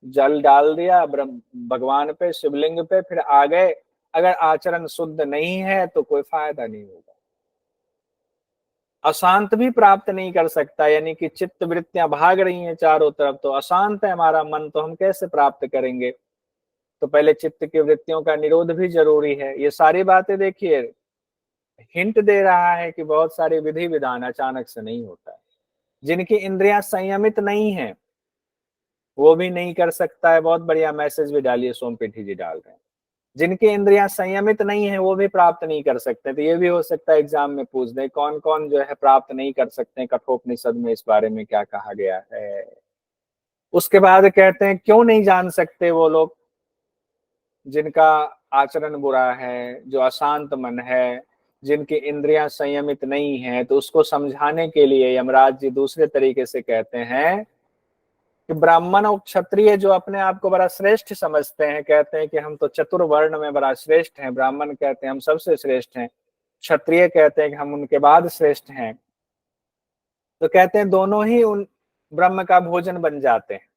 जल डाल दिया ब्रह्म भगवान पे, शिवलिंग पे, फिर आ गए, अगर आचरण शुद्ध नहीं है तो कोई फायदा नहीं होगा। अशांत भी प्राप्त नहीं कर सकता, यानी कि चित्त वृत्तियां भाग रही हैं चारों तरफ, तो अशांत है हमारा मन, तो हम कैसे प्राप्त करेंगे। तो पहले चित्त की वृत्तियों का निरोध भी जरूरी है। ये सारी बातें देखिए हिंट दे रहा है कि बहुत सारे विधि विधान अचानक से नहीं होता है। जिनकी इंद्रियां संयमित नहीं है वो भी नहीं कर सकता है। बहुत बढ़िया मैसेज भी डालिए, सोमपीठी जी डाल रहे हैं। जिनकी इंद्रियां संयमित नहीं है वो भी प्राप्त नहीं कर सकते। तो ये भी हो सकता है एग्जाम में पूछ दे कौन कौन जो है प्राप्त नहीं कर सकते हैं, कठोपनिषद में इस बारे में क्या कहा गया है। उसके बाद कहते हैं क्यों नहीं जान सकते वो लोग जिनका आचरण बुरा है, जो अशांत मन है, जिनकी इंद्रियां संयमित नहीं है। तो उसको समझाने के लिए यमराज जी दूसरे तरीके से कहते हैं कि ब्राह्मण और क्षत्रिय जो अपने आप को बड़ा श्रेष्ठ समझते हैं, कहते हैं कि हम तो चतुर्वर्ण में बड़ा श्रेष्ठ हैं, ब्राह्मण कहते हैं हम सबसे श्रेष्ठ हैं, क्षत्रिय कहते हैं कि हम उनके बाद श्रेष्ठ हैं। तो कहते हैं दोनों ही उन ब्रह्म का भोजन बन जाते हैं।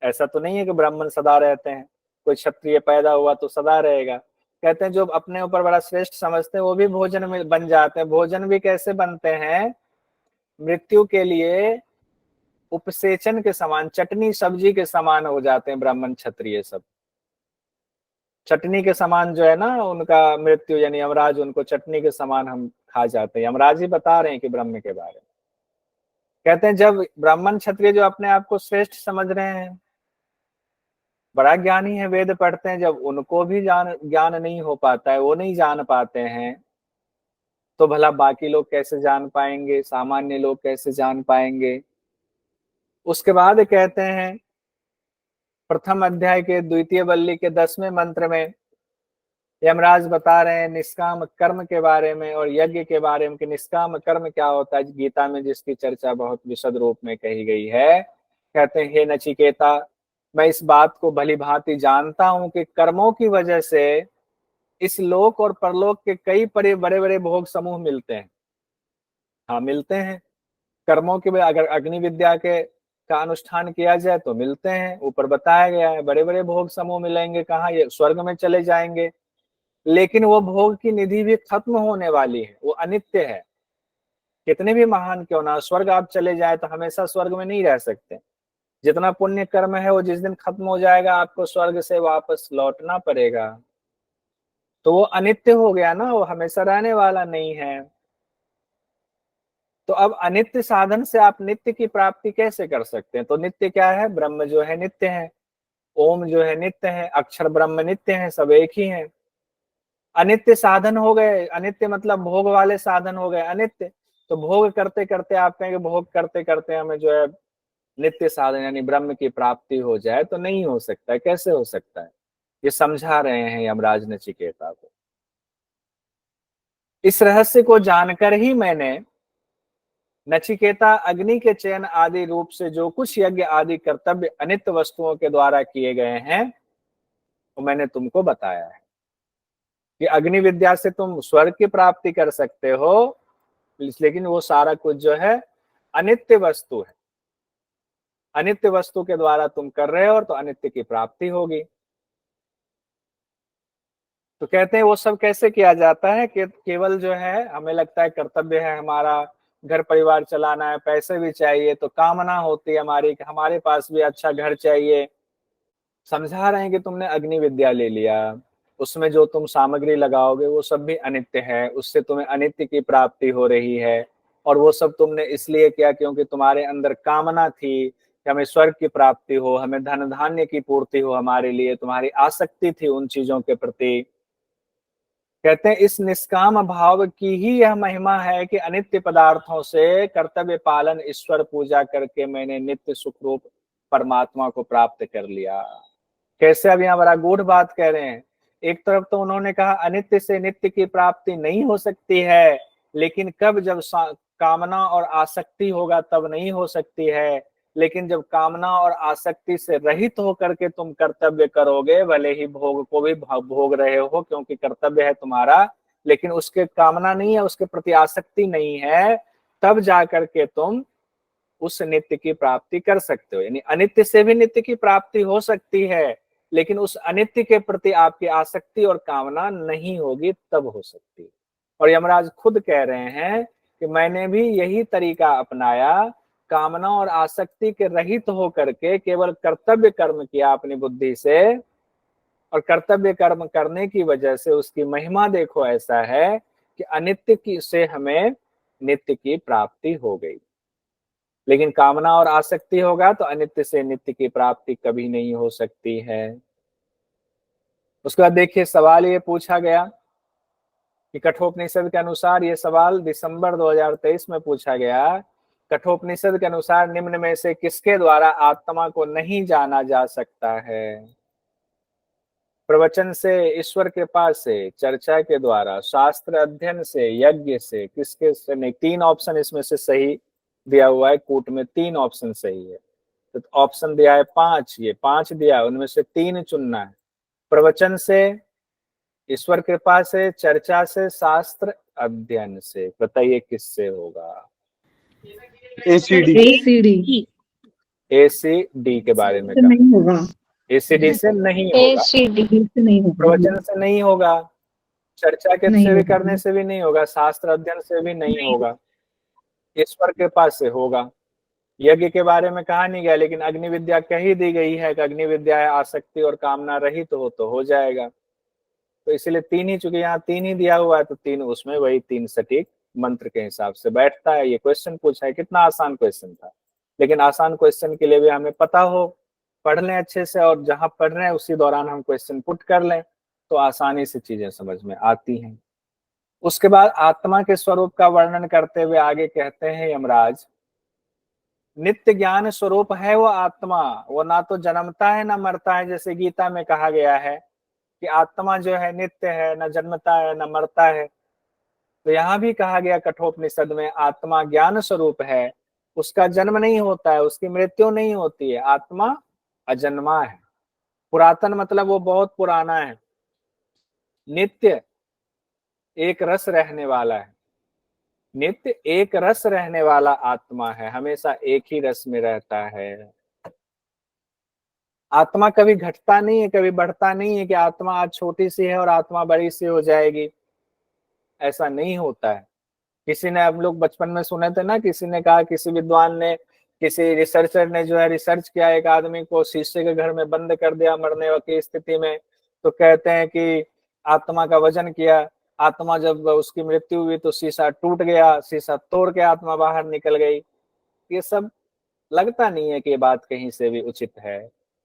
ऐसा तो नहीं है कि ब्राह्मण सदा रहते हैं, कोई क्षत्रिय पैदा हुआ तो सदा रहेगा। कहते हैं जो अपने ऊपर बड़ा श्रेष्ठ समझते हैं वो भी भोजन में बन जाते हैं। भोजन भी कैसे बनते हैं? मृत्यु के लिए उपसेचन के समान, चटनी सब्जी के समान हो जाते हैं ब्राह्मण क्षत्रिय सब। चटनी के समान जो है ना उनका मृत्यु, यानी यमराज उनको चटनी के समान हम खा जाते हैं। यमराज ही बता रहे हैं कि ब्रह्म के बारे में। कहते हैं जब ब्राह्मण क्षत्रिय जो अपने आप को श्रेष्ठ समझ रहे हैं, बड़ा ज्ञानी है, वेद पढ़ते हैं, जब उनको भी ज्ञान नहीं हो पाता है, वो नहीं जान पाते हैं, तो भला बाकी लोग कैसे जान पाएंगे? सामान्य लोग कैसे जान पाएंगे? उसके बाद कहते हैं प्रथम अध्याय के द्वितीय वल्ली के 10वें मंत्र में यमराज बता रहे हैं निष्काम कर्म के बारे में और यज्ञ के बारे में कि निष्काम कर्म क्या होता है, गीता में जिसकी चर्चा बहुत विशद रूप में कही गई है। कहते हैं हे नचिकेता, मैं इस बात को भली भांति जानता हूं कि कर्मों की वजह से इस लोक और परलोक के कई बड़े बड़े भोग समूह मिलते हैं। हाँ मिलते हैं। कर्मों के अगर अग्नि विद्या के का अनुष्ठान किया जाए तो मिलते हैं। ऊपर बताया गया है बड़े बड़े भोग समूह मिलेंगे कहाँ? ये स्वर्ग में चले जाएंगे। लेकिन वो भोग की निधि भी खत्म होने वाली है, वो अनित्य है। कितने भी महान क्यों ना स्वर्ग आप चले जाए तो हमेशा स्वर्ग में नहीं रह सकते। जितना पुण्य कर्म है वो जिस दिन खत्म हो जाएगा आपको स्वर्ग से वापस लौटना पड़ेगा। तो वो अनित्य हो गया ना, वो हमेशा रहने वाला नहीं है। तो अब अनित्य साधन से आप नित्य की प्राप्ति कैसे कर सकते हैं? तो नित्य क्या है? ब्रह्म जो है नित्य है, ओम जो है नित्य है, अक्षर ब्रह्म नित्य है, सब एक ही है। अनित्य साधन हो गए, अनित्य मतलब भोग वाले साधन हो गए अनित्य। तो भोग करते करते आप कहेंगे भोग करते करते हमें जो है नित्य साधन यानी ब्रह्म की प्राप्ति हो जाए, तो नहीं हो सकता है। कैसे हो सकता है? ये समझा रहे हैं यमराज नचिकेता को। इस रहस्य को जानकर ही मैंने नचिकेता अग्नि के चयन आदि रूप से जो कुछ यज्ञ आदि कर्तव्य अनित्य वस्तुओं के द्वारा किए गए हैं वो मैंने तुमको बताया है कि अग्नि विद्या से तुम स्वर्ग की प्राप्ति कर सकते हो, लेकिन वो सारा कुछ जो है अनित्य वस्तु है। अनित्य वस्तु के द्वारा तुम कर रहे हो तो अनित्य की प्राप्ति होगी। तो कहते हैं वो सब कैसे किया जाता है कि केवल जो है हमें लगता है कर्तव्य है हमारा, घर परिवार चलाना है, पैसे भी चाहिए, तो कामना होती है हमारी कि हमारे पास भी अच्छा घर चाहिए। समझा रहे हैं कि तुमने अग्नि विद्या ले लिया, उसमें जो तुम सामग्री लगाओगे वो सब भी अनित्य है, उससे तुम्हें अनित्य की प्राप्ति हो रही है। और वो सब तुमने इसलिए किया क्योंकि तुम्हारे अंदर कामना थी कि हमें स्वर्ग की प्राप्ति हो, हमें धन धान्य की पूर्ति हो, हमारे लिए तुम्हारी आसक्ति थी उन चीजों के प्रति। कहते हैं इस निष्काम भाव की ही यह महिमा है कि अनित्य पदार्थों से कर्तव्य पालन ईश्वर पूजा करके मैंने नित्य सुख रूप परमात्मा को प्राप्त कर लिया। कैसे? अब यहाँ बड़ा गूढ़ बात कह रहे हैं। एक तरफ तो उन्होंने कहा अनित्य से नित्य की प्राप्ति नहीं हो सकती है, लेकिन कब? जब कामना और आसक्ति होगा तब नहीं हो सकती है। लेकिन जब कामना और आसक्ति से रहित होकर के तुम कर्तव्य करोगे, भले ही भोग को भी भोग रहे हो क्योंकि कर्तव्य है तुम्हारा, लेकिन उसके कामना नहीं है, उसके प्रति आसक्ति नहीं है, तब जाकर के तुम उस नित्य की प्राप्ति कर सकते हो। यानी अनित्य से भी नित्य की प्राप्ति हो सकती है, लेकिन उस अनित्य के प्रति आपकी आसक्ति और कामना नहीं होगी, तब हो सकती है। और यमराज खुद कह रहे हैं कि मैंने भी यही तरीका अपनाया, कामना और आसक्ति के रहित होकर के केवल कर्तव्य कर्म किया अपनी बुद्धि से, और कर्तव्य कर्म करने की वजह से उसकी महिमा देखो ऐसा है कि अनित्य की से हमें नित्य की प्राप्ति हो गई। लेकिन कामना और आसक्ति होगा तो अनित्य से नित्य की प्राप्ति कभी नहीं हो सकती है। उसके बाद देखिए सवाल ये पूछा गया कि कठोपनिषद के अनुसार, ये सवाल दिसंबर 2023 में पूछा गया कठोपनिषद के अनुसार निम्न में से किसके द्वारा आत्मा को नहीं जाना जा सकता है? प्रवचन से, ईश्वर कृपा से, चर्चा के द्वारा, शास्त्र अध्ययन से, यज्ञ से, किसके से नहीं? तीन ऑप्शन इसमें से सही दिया हुआ है, कूट में तीन ऑप्शन सही है। तो ऑप्शन दिया है पांच, ये पांच दिया, उनमें से तीन चुनना है। प्रवचन से, ईश्वर कृपा से, चर्चा से, शास्त्र अध्ययन से। बताइए किससे होगा? ACD ACD के बारे में से कहा, नहीं होगा, ACD से नहीं होगा, ACD से नहीं होगा, प्रवचन से नहीं होगा, चर्चा के नहीं से भी होगा। करने से भी नहीं होगा, शास्त्र अध्ययन से भी नहीं होगा, ईश्वर के पास से होगा। यज्ञ के बारे में कहा नहीं गया, लेकिन अग्नि विद्या कह ही दी गई है कि अग्नि विद्या है आसक्ति और कामना रहित तो हो जाएगा। तो इसलिए तीन ही, चूंकि यहाँ तीन ही दिया हुआ है तो तीन उसमें वही तीन सटीक मंत्र के हिसाब से बैठता है। ये क्वेश्चन पूछा है, कितना आसान क्वेश्चन था, लेकिन आसान क्वेश्चन के लिए भी हमें पता हो, पढ़ लें अच्छे से, और जहां पढ़ रहे हैं उसी दौरान हम क्वेश्चन पुट कर लें तो आसानी से चीजें समझ में आती हैं। उसके बाद आत्मा के स्वरूप का वर्णन करते हुए आगे कहते हैं यमराज, नित्य ज्ञान स्वरूप है वो आत्मा, वो ना तो जन्मता है ना मरता है, जैसे गीता में कहा गया है कि आत्मा जो है नित्य है, न जन्मता है न मरता है। तो यहाँ भी कहा गया कठोपनिषद में, आत्मा ज्ञान स्वरूप है, उसका जन्म नहीं होता है, उसकी मृत्यु नहीं होती है, आत्मा अजन्मा है। पुरातन मतलब वो बहुत पुराना है, नित्य एक रस रहने वाला है, नित्य एक रस रहने वाला आत्मा है, हमेशा एक ही रस में रहता है। आत्मा कभी घटता नहीं है, कभी बढ़ता नहीं है कि आत्मा आज छोटी सी है और आत्मा बड़ी सी हो जाएगी, ऐसा नहीं होता है। किसी ने, हम लोग बचपन में सुने थे ना, किसी ने कहा, किसी विद्वान ने, किसी रिसर्चर ने जो है रिसर्च किया, एक आदमी को शीशे के घर में बंद कर दिया मरने की स्थिति में, तो कहते हैं कि आत्मा का वजन किया, आत्मा जब उसकी मृत्यु हुई तो शीशा टूट गया, शीशा तोड़ के आत्मा बाहर निकल गई। ये सब लगता नहीं है कि ये बात कहीं से भी उचित है,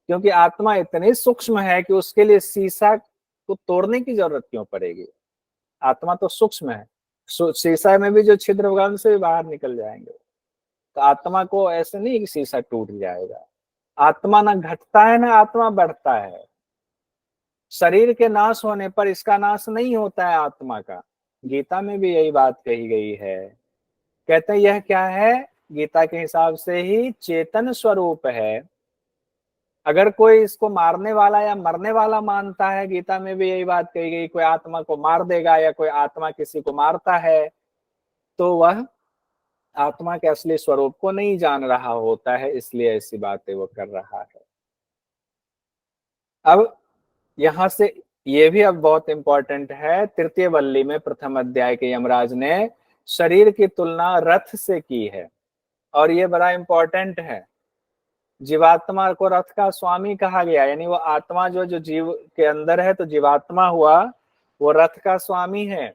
क्योंकि आत्मा इतनी सूक्ष्म है कि उसके लिए शीशा को तोड़ने की जरूरत क्यों पड़ेगी। आत्मा तो सूक्ष्म है, शीशा में भी जो छिद्र होगा उनसे भी बाहर निकल जाएंगे। तो आत्मा को ऐसे नहीं कि शीशा टूट जाएगा। आत्मा ना घटता है ना आत्मा बढ़ता है, शरीर के नाश होने पर इसका नाश नहीं होता है आत्मा का। गीता में भी यही बात कही गई है। कहते हैं यह क्या है, गीता के हिसाब से ही चेतन स्वरूप है। अगर कोई इसको मारने वाला या मरने वाला मानता है, गीता में भी यही बात कही गई, कोई आत्मा को मार देगा या कोई आत्मा किसी को मारता है, तो वह आत्मा के असली स्वरूप को नहीं जान रहा होता है, इसलिए ऐसी बातें वो कर रहा है। अब यहां से ये भी अब बहुत इंपॉर्टेंट है, तृतीय वल्ली में प्रथम अध्याय के यमराज ने शरीर की तुलना रथ से की है, और ये बड़ा इंपॉर्टेंट है। जीवात्मा को रथ का स्वामी कहा गया, यानी वो आत्मा जो जीव के अंदर है, तो जीवात्मा हुआ, वो रथ का स्वामी है।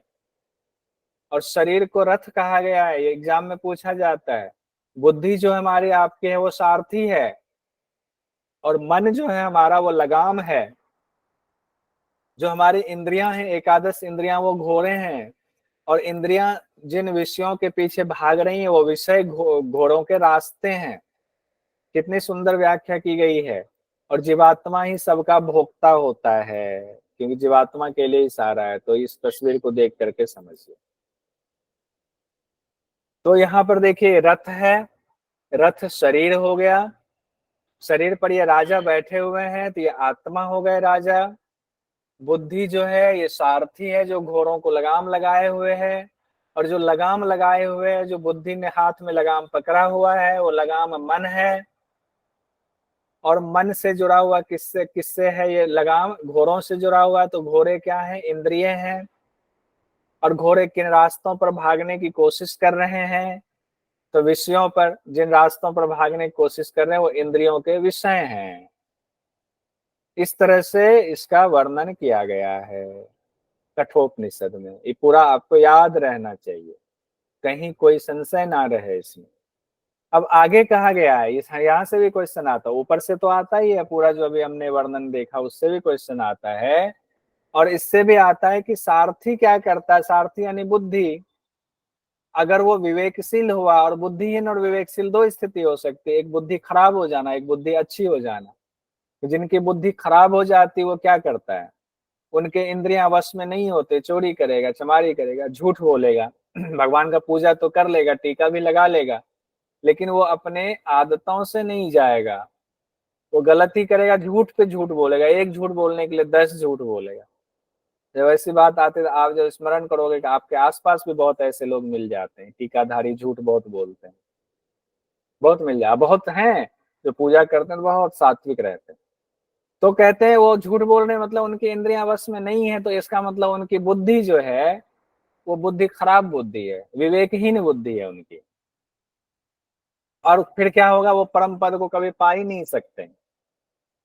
और शरीर को रथ कहा गया है, ये एग्जाम में पूछा जाता है। बुद्धि जो हमारी आपकी है वो सारथी है, और मन जो है हमारा वो लगाम है। जो हमारी इंद्रियां हैं, एकादश इंद्रियां, वो घोड़े हैं, और इंद्रियां जिन विषयों के पीछे भाग रही हैं वो विषय घोड़ों के रास्ते हैं। कितनी सुंदर व्याख्या की गई है। और जीवात्मा ही सबका भोक्ता होता है, क्योंकि जीवात्मा के लिए ही सारा है। तो इस तस्वीर को देख करके समझिए। तो यहाँ पर देखिए, रथ है, रथ शरीर हो गया, शरीर पर ये राजा बैठे हुए हैं, तो ये आत्मा हो गए राजा। बुद्धि जो है ये सारथी है, जो घोड़ों को लगाम लगाए हुए है, और जो लगाम लगाए हुए है, जो बुद्धि ने हाथ में लगाम पकड़ा हुआ है, वो लगाम मन है। और मन से जुड़ा हुआ किससे किससे है ये लगाम? घोड़ों से जुड़ा हुआ है। तो घोड़े क्या है? इंद्रिय हैं। और घोड़े किन रास्तों पर भागने की कोशिश कर रहे हैं? तो विषयों पर, जिन रास्तों पर भागने की कोशिश कर रहे हैं वो इंद्रियों के विषय हैं। इस तरह से इसका वर्णन किया गया है कठोपनिषद में। ये पूरा आपको याद रहना चाहिए, कहीं कोई संशय ना रहे इसमें। अब आगे कहा गया है, इस यहाँ से भी क्वेश्चन आता है, ऊपर से तो आता ही है पूरा, जो अभी हमने वर्णन देखा उससे भी क्वेश्चन आता है। और इससे भी आता है कि सारथी क्या करता है? सारथी यानी बुद्धि। अगर वो विवेकशील हुआ, और बुद्धिहीन और विवेकशील दो स्थिति हो सकती है, एक बुद्धि खराब हो जाना, एक बुद्धि अच्छी हो जाना। तो जिनकी बुद्धि खराब हो जाती वो क्या करता है, उनके इंद्रियां वश में नहीं होते, चोरी करेगा, चमारी करेगा, झूठ बोलेगा, भगवान का पूजा तो कर लेगा, टीका भी लगा लेगा, लेकिन वो अपने आदतों से नहीं जाएगा, वो गलत ही करेगा, झूठ पे झूठ बोलेगा, एक झूठ बोलने के लिए 10 झूठ बोलेगा। जब ऐसी बात आती है तो आप जब स्मरण करोगे कि आपके आसपास भी बहुत ऐसे लोग मिल जाते हैं, टीकाधारी झूठ बहुत बोलते हैं, बहुत मिल जाए, बहुत हैं जो पूजा करते हैं, बहुत सात्विक रहते हैं। तो कहते हैं वो झूठ बोल रहे हैं, मतलब उनकी इंद्रियां वश में नहीं है, तो इसका मतलब उनकी बुद्धि जो है वो बुद्धि खराब बुद्धि है, विवेकहीन बुद्धि है उनकी। और फिर क्या होगा, वो परम पद को कभी पा ही नहीं सकते,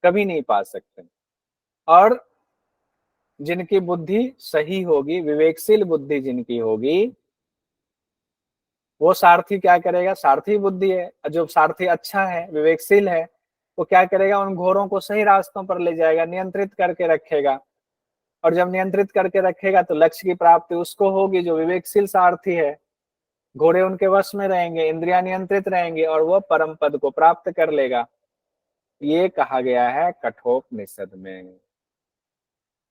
कभी नहीं पा सकते। और जिनकी बुद्धि सही होगी, विवेकशील बुद्धि जिनकी होगी, वो सारथी क्या करेगा, सारथी बुद्धि है, जो सारथी अच्छा है, विवेकशील है, वो क्या करेगा, उन घोड़ों को सही रास्तों पर ले जाएगा, नियंत्रित करके रखेगा। और जब नियंत्रित करके रखेगा तो लक्ष्य की प्राप्ति उसको होगी जो विवेकशील सारथी है। घोड़े उनके वश में रहेंगे, इंद्रियां नियंत्रित रहेंगी, और वो परम पद को प्राप्त कर लेगा। ये कहा गया है कठोपनिषद में।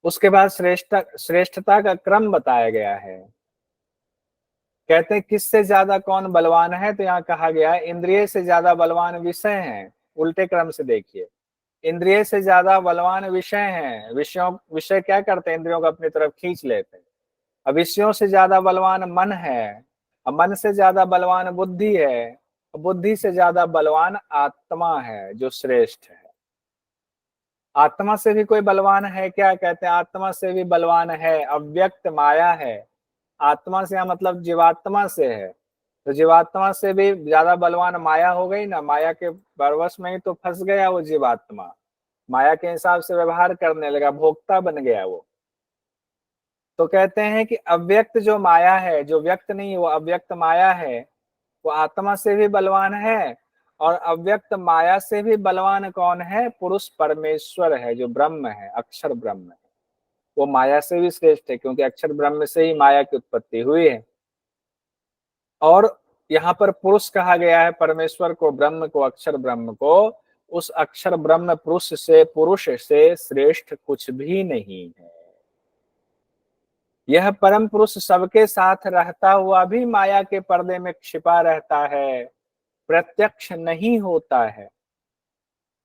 उसके बाद श्रेष्ठता का क्रम बताया गया है। कहते हैं किससे ज्यादा कौन बलवान है, तो यहाँ कहा गया है इंद्रिय से ज्यादा बलवान विषय है। उल्टे क्रम से देखिए, इंद्रिय से ज्यादा बलवान विषय हैं, विषय क्या करते हैं, इंद्रियों को अपनी तरफ खींच लेते हैं। अब विषयों से ज्यादा बलवान मन है, अब मन से ज्यादा बलवान बुद्धि है, बुद्धि से ज्यादा बलवान आत्मा है जो श्रेष्ठ है। आत्मा से भी कोई बलवान है क्या, कहते हैं आत्मा से भी बलवान है, अव्यक्त माया है। आत्मा से यहाँ मतलब जीवात्मा से है, तो जीवात्मा से भी ज्यादा बलवान माया हो गई ना, माया के परवश में ही तो फंस गया वो जीवात्मा, माया के हिसाब से व्यवहार करने लगा, भोक्ता बन गया वो। तो कहते हैं कि अव्यक्त जो माया है, जो व्यक्त नहीं वो अव्यक्त माया है, वो आत्मा से भी बलवान है। और अव्यक्त माया से भी बलवान कौन है, पुरुष परमेश्वर है, जो ब्रह्म है, अक्षर ब्रह्म है। वो माया से भी श्रेष्ठ है, क्योंकि अक्षर ब्रह्म से ही माया की उत्पत्ति हुई है। और यहाँ पर पुरुष कहा गया है परमेश्वर को, ब्रह्म को, अक्षर ब्रह्म को। उस अक्षर ब्रह्म पुरुष से श्रेष्ठ कुछ भी नहीं है। यह परम पुरुष सबके साथ रहता हुआ भी माया के पर्दे में छिपा रहता है, प्रत्यक्ष नहीं होता है।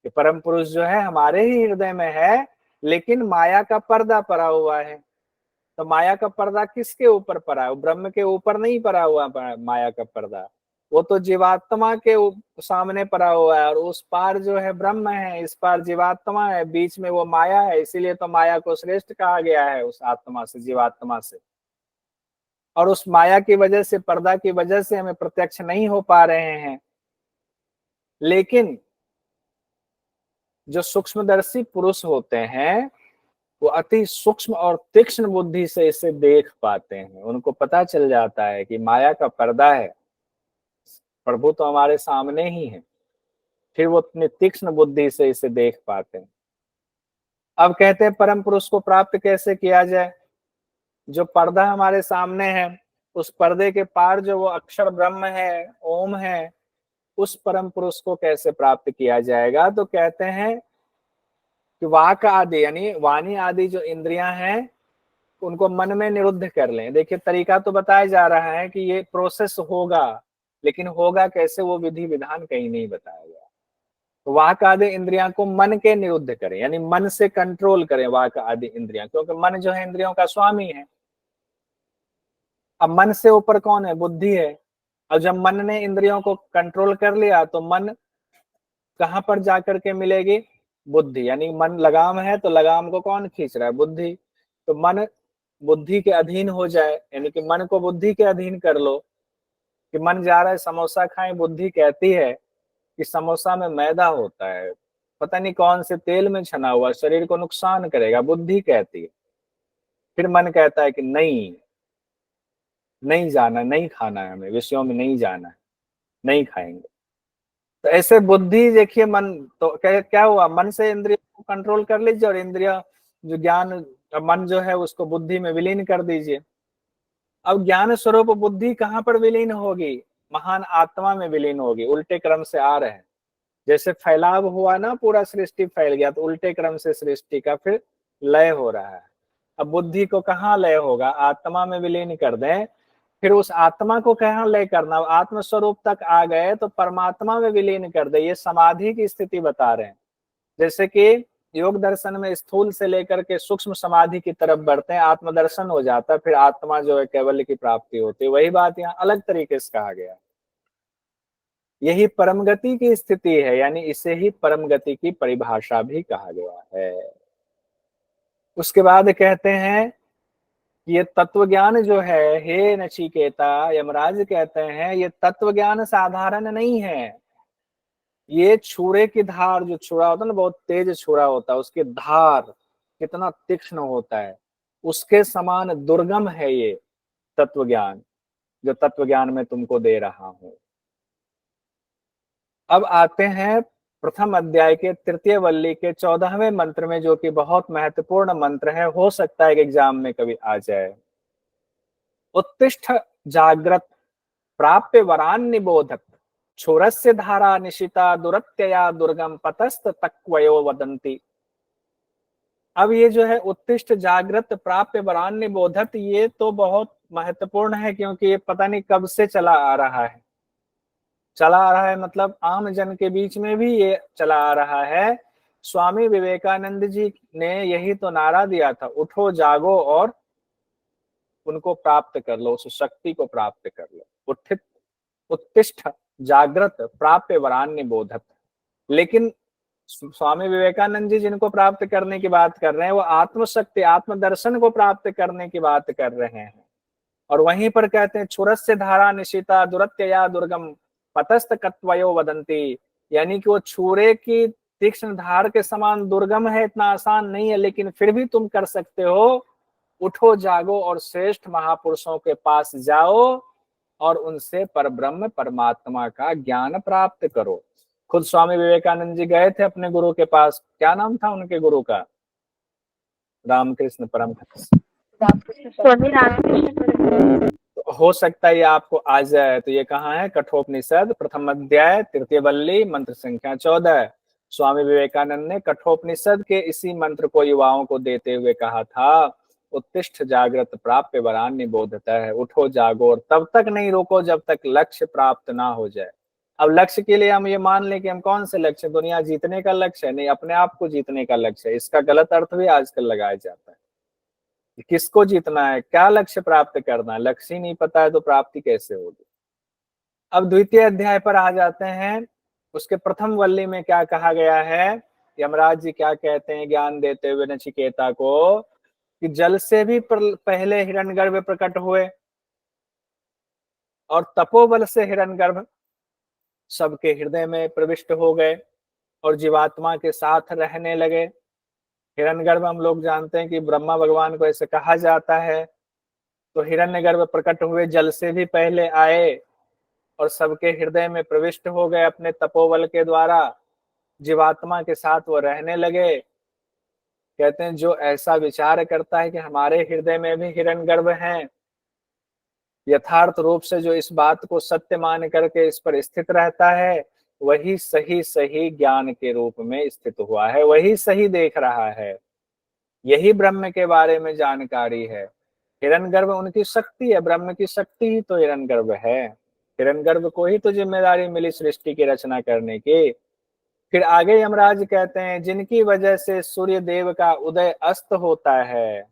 कि परम पुरुष जो है हमारे ही हृदय में है, लेकिन माया का पर्दा पड़ा हुआ है। तो माया का पर्दा किसके ऊपर पड़ा है, ब्रह्म के ऊपर नहीं पड़ा हुआ माया का पर्दा, वो तो जीवात्मा के सामने पड़ा हुआ है। और उस पार जो है ब्रह्म है, इस पार जीवात्मा है, बीच में वो माया है, इसीलिए तो माया को श्रेष्ठ कहा गया है उस आत्मा से, जीवात्मा से। और उस माया की वजह से, पर्दा की वजह से हमें प्रत्यक्ष नहीं हो पा रहे हैं। लेकिन जो सूक्ष्मदर्शी पुरुष होते हैं, वो अति सूक्ष्म और तीक्ष्ण बुद्धि से इसे देख पाते हैं, उनको पता चल जाता है कि माया का पर्दा है, प्रभु तो हमारे सामने ही है। फिर वो अपनी तीक्ष्ण बुद्धि से इसे देख पाते हैं। अब कहते हैं परम पुरुष को प्राप्त कैसे किया जाए। जो पर्दा हमारे सामने है, उस पर्दे के पार जो वो अक्षर ब्रह्म है, ओम है, उस परम पुरुष को कैसे प्राप्त किया जाएगा। तो कहते हैं कि वाक आदि यानी वाणी आदि जो इंद्रियां हैं, उनको मन में निरुद्ध कर लें। देखिए तरीका तो बताया जा रहा है कि ये प्रोसेस होगा, लेकिन होगा कैसे वो विधि विधान कहीं नहीं बताया गया। तो वाक आदि इंद्रियां को मन के निरुद्ध करें, यानी मन से कंट्रोल करें वाक आदि इंद्रियां, क्योंकि मन जो है इंद्रियों का स्वामी है। अब मन से ऊपर कौन है, बुद्धि है। और जब मन ने इंद्रियों को कंट्रोल कर लिया तो मन कहां पर जाकर के मिलेगी, बुद्धि। यानी मन लगाम है तो लगाम को कौन खींच रहा है, बुद्धि। तो मन बुद्धि के अधीन हो जाए, यानी कि मन को बुद्धि के अधीन कर लो। कि मन जा रहा है समोसा खाएं, बुद्धि कहती है कि समोसा में मैदा होता है, पता नहीं कौन से तेल में छना हुआ, शरीर को नुकसान करेगा, बुद्धि कहती है। फिर मन कहता है कि नहीं, नहीं जाना, नहीं खाना है, हमें विषयों में नहीं जाना है, नहीं खाएंगे। तो ऐसे बुद्धि देखिए, मन तो क्या हुआ, मन से इंद्रिय को कंट्रोल कर लीजिए, और इंद्रिय जो ज्ञान, मन जो है उसको बुद्धि में विलीन कर दीजिए। अब ज्ञान स्वरूप बुद्धि कहाँ पर विलीन होगी? महान आत्मा में विलीन होगी। उल्टे क्रम से आ रहे हैं, जैसे फैलाव हुआ ना, पूरा सृष्टि फैल गया, तो उल्टे क्रम से सृष्टि का फिर लय हो रहा है। अब बुद्धि को कहाँ लय होगा? आत्मा में विलीन कर दें, फिर उस आत्मा को कहाँ लय करना? आत्म स्वरूप तक आ गए तो परमात्मा में विलीन कर दे। ये समाधि की स्थिति बता रहे हैं। जैसे कि योग दर्शन में स्थूल से लेकर के सूक्ष्म समाधि की तरफ बढ़ते हैं, आत्मदर्शन हो जाता है, फिर आत्मा जो है कैवल्य की प्राप्ति होती है। वही बात यहाँ अलग तरीके से कहा गया। यही परम गति की स्थिति है, यानी इसे ही परम गति की परिभाषा भी कहा गया है। उसके बाद कहते हैं कि ये तत्व ज्ञान जो है, हे नचिकेता, यमराज कहते हैं ये तत्व ज्ञान साधारण नहीं है। ये छुरे की धार, जो छुरा होता है ना, बहुत तेज छुरा होता है, उसकी धार कितना तीक्ष्ण होता है, उसके समान दुर्गम है ये तत्व ज्ञान, जो तत्व ज्ञान में तुमको दे रहा हूं। अब आते हैं प्रथम अध्याय के तृतीय वल्ली के 14वें मंत्र में, जो कि बहुत महत्वपूर्ण मंत्र है, हो सकता है कि एग्जाम में कभी आ जाए। उत्तिष्ठ जाग्रत प्राप्य वरान निबोधक, क्षुरस्य धारा निशिता दुरत्यया दुर्गम पतस्त तक्वयो वदंती। अब ये जो है उत्तिष्ठ जागृत प्राप्य वरान निबोधक, ये तो बहुत महत्वपूर्ण है, क्योंकि ये पता नहीं कब से चला आ रहा है। चला आ रहा है मतलब आम जन के बीच में भी ये चला आ रहा है। स्वामी विवेकानंद जी ने यही तो नारा दिया था, उठो जागो और उनको प्राप्त कर लो, उस शक्ति को प्राप्त कर लो। उत्थित उत्तिष्ठ जागृत प्राप्य वरान्य बोधक। लेकिन स्वामी विवेकानंद जी जिनको प्राप्त करने की बात कर रहे हैं, वो आत्मशक्ति आत्मदर्शन को प्राप्त करने की बात कर रहे हैं। और वहीं पर कहते हैं क्षुरस्य धारा निशिता दुरत्यया दुर्गम पतस्त कत्वयो वदंती, यानी कि वो छुरे की तीक्ष्ण धार के समान दुर्गम है, इतना आसान नहीं है, लेकिन फिर भी तुम कर सकते हो। उठो जागो और श्रेष्ठ महापुरुषों के पास जाओ और उनसे परब्रह्म परमात्मा का ज्ञान प्राप्त करो। खुद स्वामी विवेकानंद जी गए थे अपने गुरु के पास, क्या नाम था उनके गुरु का? रामकृष्ण परमहंस। स्वामी रामकृष्ण। हो सकता है ये आपको आ जाए। तो ये कहाँ है? कठोपनिषद प्रथम अध्याय तृतीय वल्ली मंत्र संख्या 14। स्वामी विवेकानंद ने कठोपनिषद के इसी मंत्र को युवाओं को देते हुए कहा था, उत्तिष्ठ जागृत प्राप्य वरान्य बोधता है। उठो जागो, और तब तक नहीं रोको जब तक लक्ष्य प्राप्त ना हो जाए। अब लक्ष्य के लिए हम ये मान लें कि हम कौन से लक्ष्य, दुनिया जीतने का लक्ष्य है? नहीं, अपने आप को जीतने का लक्ष्य है। इसका गलत अर्थ भी आजकल लगाया जाता है। किसको जीतना है, क्या लक्ष्य प्राप्त करना है? लक्ष्य ही नहीं पता है तो प्राप्ति कैसे होगी? अब द्वितीय अध्याय पर आ जाते हैं। उसके प्रथम वल्ली में क्या कहा गया है? यमराज जी क्या कहते हैं ज्ञान देते हुए नचिकेता को, कि जल से भी पहले हिरण्यगर्भ प्रकट हुए, और तपोबल से हिरण्यगर्भ सबके हृदय में प्रविष्ट हो गए और जीवात्मा के साथ रहने लगे। हिरण्यगर्भ हम लोग जानते हैं कि ब्रह्मा भगवान को ऐसे कहा जाता है। तो हिरण्यगर्भ प्रकट हुए, जल से भी पहले आए और सबके हृदय में प्रविष्ट हो गए अपने तपोबल के द्वारा। जीवात्मा के साथ वो रहने लगे। कहते हैं जो ऐसा विचार करता है कि हमारे हृदय में भी हिरण्यगर्भ हैं, यथार्थ रूप से जो इस बात को सत्य मान करके इस पर स्थित रहता है, वही सही सही ज्ञान के रूप में स्थित हुआ है, वही सही देख रहा है। यही ब्रह्म के बारे में जानकारी है। हिरण्यगर्भ उनकी शक्ति है, ब्रह्म की शक्ति ही तो हिरण्यगर्भ है। हिरण्यगर्भ को ही तो जिम्मेदारी मिली सृष्टि की रचना करने की। फिर आगे यमराज कहते हैं, जिनकी वजह से सूर्य देव का उदय अस्त होता है,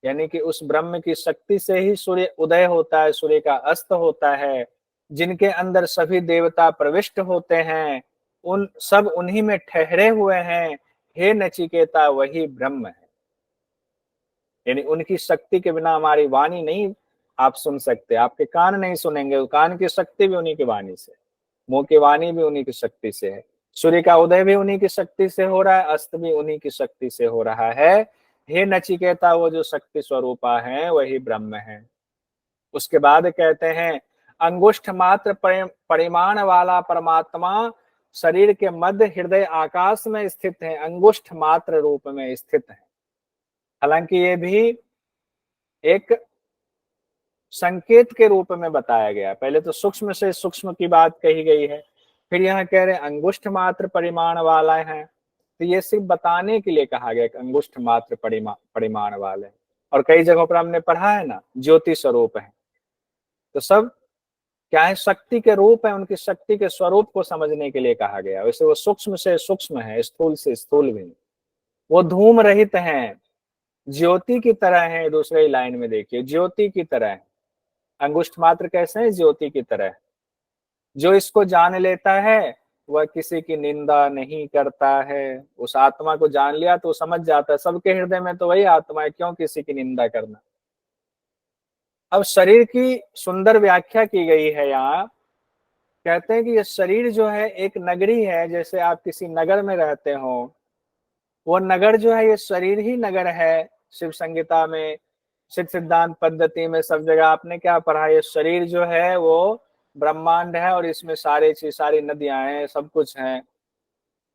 यानी कि उस ब्रह्म की शक्ति से ही सूर्य उदय होता है, सूर्य का अस्त होता है। जिनके अंदर सभी देवता प्रविष्ट होते हैं, उन सब उन्हीं में ठहरे हुए हैं। हे नचिकेता, वही ब्रह्म है। यानी उनकी शक्ति के बिना हमारी वाणी नहीं आप सुन सकते, आपके कान नहीं सुनेंगे। कान की शक्ति भी उन्हीं की वाणी से, मुंह की वाणी भी उन्हीं की शक्ति से है। सूर्य का उदय भी उन्हीं की शक्ति से हो रहा है, अस्त भी उन्हीं की शक्ति से हो रहा है। हे नचिकेता, वो जो शक्ति स्वरूपा है वही ब्रह्म है। उसके बाद कहते हैं, अंगुष्ठ मात्र परिमाण वाला परमात्मा शरीर के मध्य हृदय आकाश में स्थित है, अंगुष्ठ मात्र रूप में स्थित है। हालांकि ये भी एक संकेत के रूप में बताया गया। पहले तो सूक्ष्म से सूक्ष्म की बात कही गई है, फिर यहाँ कह रहे अंगुष्ठ मात्र परिमाण वाला है, तो ये सिर्फ बताने के लिए कहा गया कि अंगुष्ठ मात्र परिमाण वाले। और कई जगहों पर हमने पढ़ा है ना, ज्योति स्वरूप है, तो सब क्या है, शक्ति के रूप है, उनकी शक्ति के स्वरूप को समझने के लिए कहा गया। वैसे वो सूक्ष्म से सूक्ष्म है, स्थूल से स्थूल भी। वो धूम रहित हैं, ज्योति की तरह है। दूसरे लाइन में देखिए, ज्योति की तरह है। अंगुष्ठ मात्र कैसे है? ज्योति की तरह। जो इसको जान लेता है वह किसी की निंदा नहीं करता है। उस आत्मा को जान लिया तो समझ जाता है, सबके हृदय में तो वही आत्मा है, क्यों किसी की निंदा करना। अब शरीर की सुंदर व्याख्या की गई है यहाँ। कहते हैं कि ये शरीर जो है एक नगरी है। जैसे आप किसी नगर में रहते हो, वो नगर जो है ये शरीर ही नगर है। शिव संगीता में, सिद्ध सिद्धांत पद्धति में, सब जगह आपने क्या पढ़ा, ये शरीर जो है वो ब्रह्मांड है और इसमें सारे चीज, सारी नदियां हैं, सब कुछ है,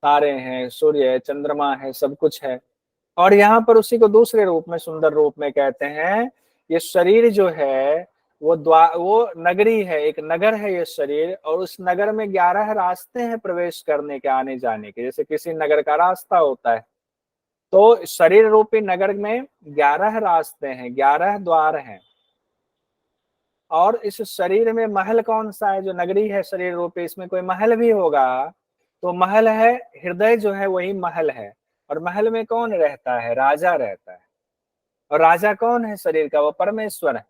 तारे हैं, सूर्य है, चंद्रमा है, सब कुछ है। और यहाँ पर उसी को दूसरे रूप में, सुंदर रूप में कहते हैं, ये शरीर जो है वो नगरी है, एक नगर है ये शरीर। और उस नगर में 11 रास्ते हैं प्रवेश करने के, आने जाने के। जैसे किसी नगर का रास्ता होता है, तो शरीर रूपी नगर में 11 रास्ते हैं, 11 द्वार हैं। और इस शरीर में महल कौन सा है? जो नगरी है शरीर रूपी, इसमें कोई महल भी होगा तो महल है, हृदय जो है वही महल है। और महल में कौन रहता है? राजा रहता है। और राजा कौन है शरीर का? वो परमेश्वर है।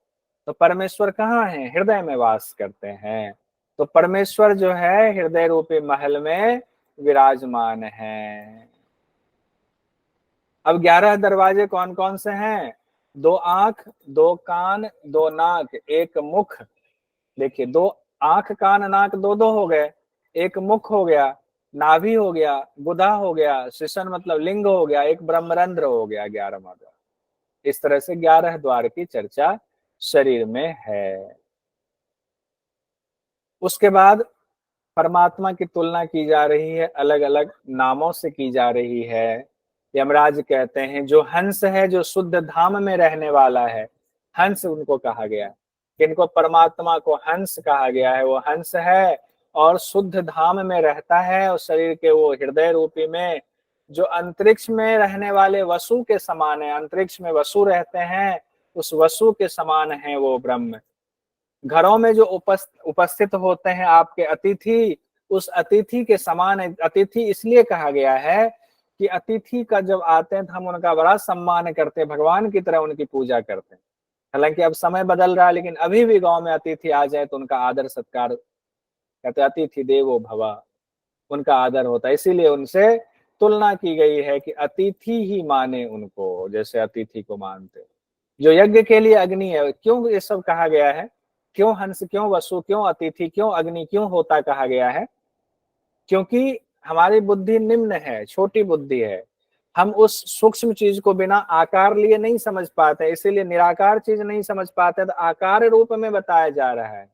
तो परमेश्वर कहाँ है? हृदय में वास करते हैं। तो परमेश्वर जो है हृदय रूपी महल में विराजमान है। अब 11 दरवाजे कौन कौन से हैं? 2 आंख, 2 कान, 2 नाक, 1 मुख। देखिए, 2 आंख, कान, नाक, दो हो गए। 1 मुख हो गया, नाभि हो गया, गुदा हो गया, शिशन मतलब लिंग हो गया, 1 ब्रह्मरंध्र हो गया, 11वां द्वार। इस तरह से 11 द्वार की चर्चा शरीर में है। उसके बाद परमात्मा की तुलना की जा रही है, अलग अलग नामों से की जा रही है। यमराज कहते हैं जो हंस है, जो शुद्ध धाम में रहने वाला है, हंस उनको कहा गया है। किनको? परमात्मा को हंस कहा गया है। वो हंस है और शुद्ध धाम में रहता है, और शरीर के वो हृदय रूपी में जो अंतरिक्ष में रहने वाले वसु के समान है। अंतरिक्ष में वसु रहते हैं, उस वसु के समान है वो ब्रह्म। घरों में जो उपस्थित होते हैं आपके अतिथि, उस अतिथि के समान है। अतिथि इसलिए कहा गया है कि अतिथि का जब आते हैं तो हम उनका बड़ा सम्मान करते हैं, भगवान की तरह उनकी पूजा करते हैं। हालांकि अब समय बदल रहा है, लेकिन अभी भी गांव में अतिथि आ जाए तो उनका आदर सत्कार, कहते हैं अतिथि देवो भव, उनका आदर होता है। इसीलिए उनसे तुलना की गई है कि अतिथि ही माने उनको, जैसे अतिथि को मानते। जो यज्ञ के लिए अग्नि है, क्यों ये सब कहा गया है? क्यों हंस, क्यों वसु, क्यों अतिथि, क्यों अग्नि, क्यों होता कहा गया है? क्योंकि हमारी बुद्धि निम्न है, छोटी बुद्धि है। हम उस सूक्ष्म चीज को बिना आकार लिए नहीं समझ पाते, इसीलिए निराकार चीज नहीं समझ पाते, तो आकार रूप में बताया जा रहा है।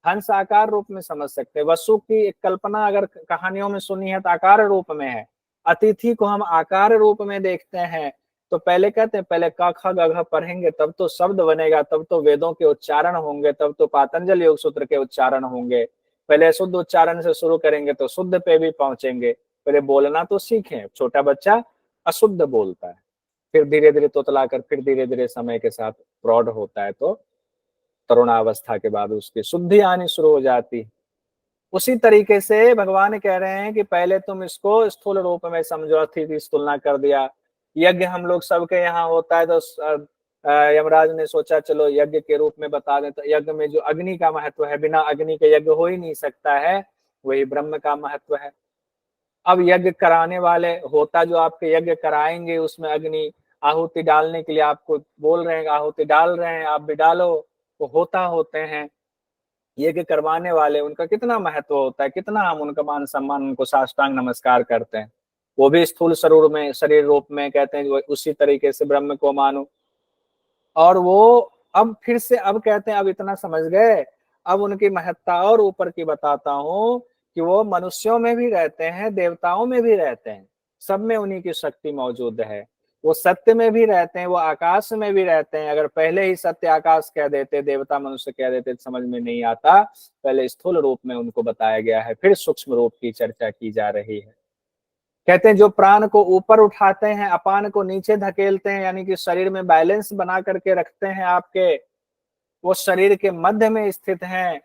हंस आकार रूप में समझ सकते हैं। वसु की एक कल्पना अगर कहानियों में सुनी है तो आकार रूप में है। अतिथि को हम आकार रूप में देखते हैं। तो पहले कहते हैं, पहले क ख ग घ पढ़ेंगे तब तो शब्द बनेगा, तब तो वेदों के उच्चारण होंगे, तब तो पातंजल योग सूत्र के उच्चारण होंगे। पहले शुद्ध उच्चारण से शुरू करेंगे तो शुद्ध पे भी पहुंचेंगे। पहले बोलना तो सीखें। छोटा बच्चा अशुद्ध बोलता है, फिर धीरे धीरे तोतलाकर, फिर धीरे धीरे समय के साथ प्रौढ़ होता है, तो तरुणावस्था के बाद उसकी शुद्धि आनी शुरू हो जाती। उसी तरीके से भगवान कह रहे हैं कि पहले तुम इसको स्थूल रूप में समझो। अतिथि तुलना कर दिया। यज्ञ हम लोग सबके यहाँ होता है, तो यमराज ने सोचा चलो यज्ञ के रूप में बता दें। तो यज्ञ में जो अग्नि का महत्व है, बिना अग्नि के यज्ञ हो ही नहीं सकता है, वही ब्रह्म का महत्व है। अब यज्ञ कराने वाले, होता जो आपके यज्ञ कराएंगे, उसमें अग्नि आहुति डालने के लिए आपको बोल रहे हैं, आहुति डाल रहे हैं, आप भी डालो, वो होता होते हैं। यज्ञ करवाने वाले, उनका कितना महत्व होता है, कितना हम उनका मान सम्मान, उनको साष्टांग नमस्कार करते हैं। वो भी स्थूल स्वरूप में, शरीर रूप में, कहते हैं उसी तरीके से ब्रह्म को मानो। और वो अब फिर से अब कहते हैं, अब इतना समझ गए, अब उनकी महत्ता और ऊपर की बताता हूँ कि वो मनुष्यों में भी रहते हैं, देवताओं में भी रहते हैं, सब में उन्हीं की शक्ति मौजूद है। वो सत्य में भी रहते हैं, वो आकाश में भी रहते हैं। अगर पहले ही सत्य आकाश कह देते, देवता मनुष्य कह देते, तो समझ में नहीं आता। पहले स्थूल रूप में उनको बताया गया है, फिर सूक्ष्म रूप की चर्चा की जा रही है। कहते हैं जो प्राण को ऊपर उठाते हैं, अपान को नीचे धकेलते हैं, यानी कि शरीर में बैलेंस बना करके रखते हैं आपके, वो शरीर के मध्य में स्थित हैं,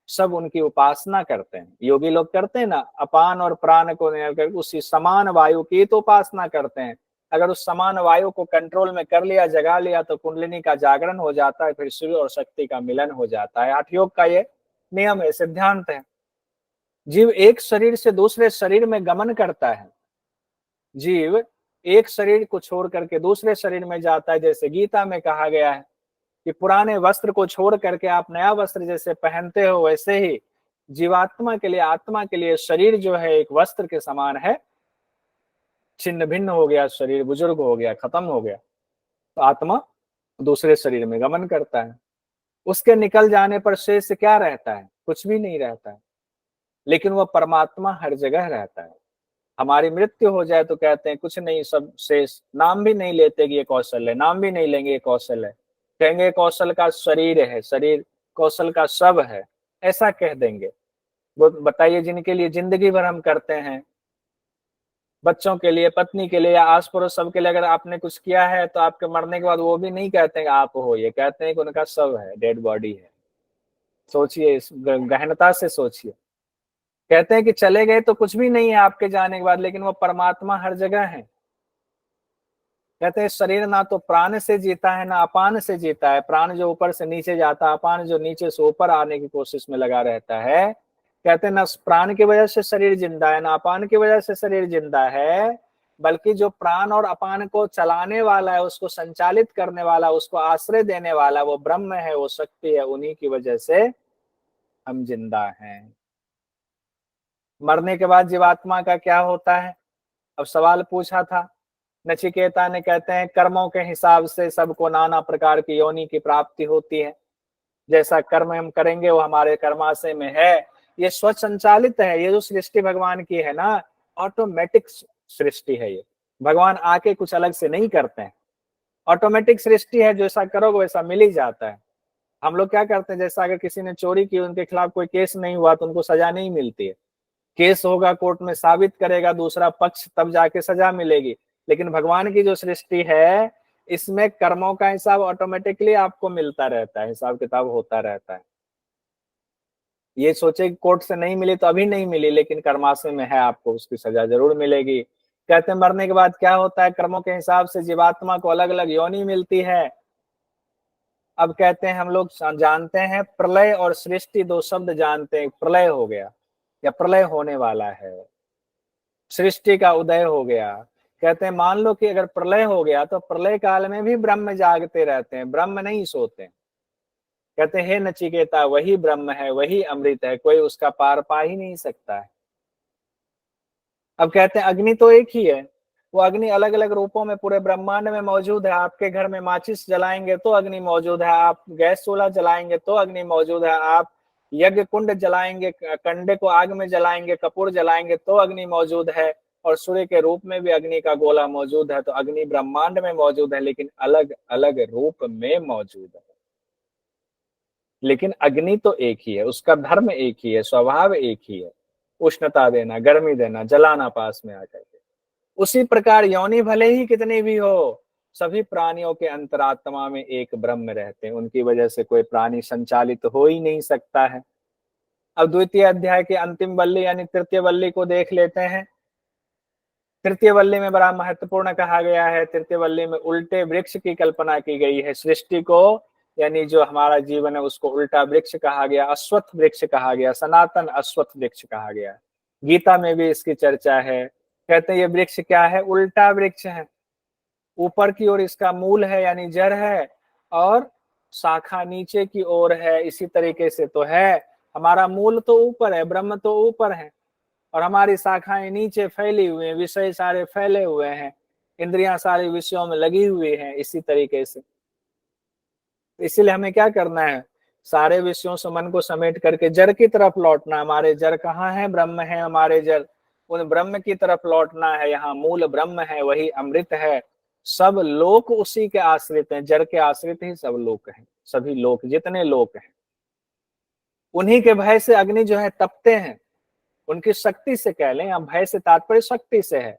सब उनकी उपासना करते हैं। योगी लोग करते हैं ना, अपान और प्राण को निकल उसी समान वायु की तो उपासना करते हैं। अगर उस समान वायु को कंट्रोल में कर लिया, जगा लिया, तो कुंडलिनी का जागरण हो जाता है, फिर सूर्य और शक्ति का मिलन हो जाता है। हठ योग का ये नियम है, सिद्धांत है। जीव एक शरीर से दूसरे शरीर में गमन करता है। जीव एक शरीर को छोड़ करके दूसरे शरीर में जाता है। जैसे गीता में कहा गया है कि पुराने वस्त्र को छोड़ करके आप नया वस्त्र जैसे पहनते हो, वैसे ही जीवात्मा के लिए, आत्मा के लिए शरीर जो है एक वस्त्र के समान है। छिन्न भिन्न हो गया शरीर, बुजुर्ग हो गया, खत्म हो गया, तो आत्मा दूसरे शरीर में गमन करता है। उसके निकल जाने पर शेष क्या रहता है? कुछ भी नहीं रहता है। लेकिन वह परमात्मा हर जगह रहता है। हमारी मृत्यु हो जाए तो कहते हैं कुछ नहीं, सब शेष। नाम भी नहीं लेते कि ये कौशल है, नाम भी नहीं लेंगे ये कौशल है। कहेंगे कौशल का शरीर है, शरीर कौशल का सब है, ऐसा कह देंगे। वो बताइए, जिनके लिए जिंदगी भर हम करते हैं, बच्चों के लिए, पत्नी के लिए या आस पड़ोस सबके लिए, अगर आपने कुछ किया है तो आपके मरने के बाद वो भी नहीं कहते हैं कि आप हो, ये कहते हैं कि उनका सब है, डेड बॉडी है। सोचिए, इस गहनता से सोचिए। कहते हैं कि चले गए तो कुछ भी नहीं है आपके जाने के बाद, लेकिन वो परमात्मा हर जगह है। कहते हैं शरीर ना तो प्राण से जीता है, ना अपान से जीता है। प्राण जो ऊपर से नीचे जाता है, अपान जो नीचे से ऊपर आने की कोशिश में लगा रहता है। कहते हैं ना प्राण की वजह से शरीर जिंदा है, ना अपान की वजह से शरीर जिंदा है, बल्कि जो प्राण और अपान को चलाने वाला है, उसको संचालित करने वाला, उसको आश्रय देने वाला, वो ब्रह्म है, वो शक्ति है। उन्हीं की वजह से हम जिंदा हैं। मरने के बाद जीवात्मा का क्या होता है? अब सवाल पूछा था नचिकेता ने। कहते हैं कर्मों के हिसाब से सबको नाना प्रकार की योनि की प्राप्ति होती है। जैसा कर्म हम करेंगे वो हमारे कर्माशय में है। ये स्वसंचालित है। ये जो सृष्टि भगवान की है ना, ऑटोमेटिक सृष्टि है। ये भगवान आके कुछ अलग से नहीं करते हैं, ऑटोमेटिक सृष्टि है। जैसा करोगे वैसा मिल ही जाता है। हम लोग क्या करते हैं, जैसा अगर किसी ने चोरी की, उनके खिलाफ कोई केस नहीं हुआ तो उनको सजा नहीं मिलती है। केस होगा, कोर्ट में साबित करेगा दूसरा पक्ष, तब जाके सजा मिलेगी। लेकिन भगवान की जो सृष्टि है, इसमें कर्मों का हिसाब ऑटोमेटिकली आपको मिलता रहता है, हिसाब किताब होता रहता है। ये सोचे कि कोर्ट से नहीं मिली तो अभी नहीं मिली, लेकिन कर्माशय में है, आपको उसकी सजा जरूर मिलेगी। कहते हैं मरने के बाद क्या होता है? कर्मों के हिसाब से जीवात्मा को अलग अलग योनि मिलती है। अब कहते हैं, हम लोग जानते हैं प्रलय और सृष्टि, दो शब्द जानते हैं। प्रलय हो गया या प्रलय होने वाला है, सृष्टि का उदय हो गया। कहते हैं मान लो कि अगर प्रलय हो गया तो प्रलय काल में भी ब्रह्म जागते रहते हैं, ब्रह्म नहीं सोते। कहते हैं हे नचिकेता, वही ब्रह्म है, वही अमृत है, कोई उसका पार पा ही नहीं सकता है। अब कहते हैं अग्नि तो एक ही है। वो अग्नि अलग अलग रूपों में पूरे ब्रह्मांड में मौजूद है। आपके घर में माचिस जलाएंगे तो अग्नि मौजूद है, आप गैस चूल्हा जलाएंगे तो अग्नि मौजूद है, आप यज्ञ कुंड जलाएंगे, कंडे को आग में जलाएंगे, कपूर जलाएंगे तो अग्नि मौजूद है। और सूर्य के रूप में भी अग्नि का गोला मौजूद है। तो अग्नि ब्रह्मांड में मौजूद है, लेकिन अलग अलग रूप में मौजूद है। लेकिन अग्नि तो एक ही है, उसका धर्म एक ही है, स्वभाव एक ही है। उष्णता देना, गर्मी देना, जलाना पास में आकर के। उसी प्रकार योनि भले ही कितनी भी हो, सभी प्राणियों के अंतरात्मा में एक ब्रह्म रहते हैं। उनकी वजह से कोई प्राणी संचालित हो ही नहीं सकता है। अब द्वितीय अध्याय की अंतिम वल्ली यानी तृतीय वल्ली को देख लेते हैं। तृतीय वल्ली में बड़ा महत्वपूर्ण कहा गया है। तृतीय वल्ली में उल्टे वृक्ष की कल्पना की गई है। सृष्टि को, यानी जो हमारा जीवन है, उसको उल्टा वृक्ष कहा गया, अश्वत्थ वृक्ष कहा गया, सनातन अश्वत्थ वृक्ष कहा गया। गीता में भी इसकी चर्चा है। कहते हैं ये वृक्ष क्या है? उल्टा वृक्ष है। ऊपर की ओर इसका मूल है यानी जड़ है, और शाखा नीचे की ओर है। इसी तरीके से तो है, हमारा मूल तो ऊपर है, ब्रह्म तो ऊपर है, और हमारी शाखाएं नीचे फैली हुई हैं, विषय सारे फैले हुए हैं, इंद्रियां सारी विषयों में लगी हुई हैं। इसी तरीके से इसीलिए हमें क्या करना है? सारे विषयों से मन को समेट करके जड़ की तरफ लौटना। हमारे जड़ कहाँ है? ब्रह्म है हमारे जड़। उन ब्रह्म की तरफ लौटना है। यहाँ मूल ब्रह्म है, वही अमृत है। सब लोक उसी के आश्रित हैं, जड़ के आश्रित ही सब लोक हैं, सभी लोक जितने लोक हैं उन्हीं के भय से अग्नि जो है तपते हैं, उनकी शक्ति से कह लें, या भय से तात्पर्य शक्ति से है।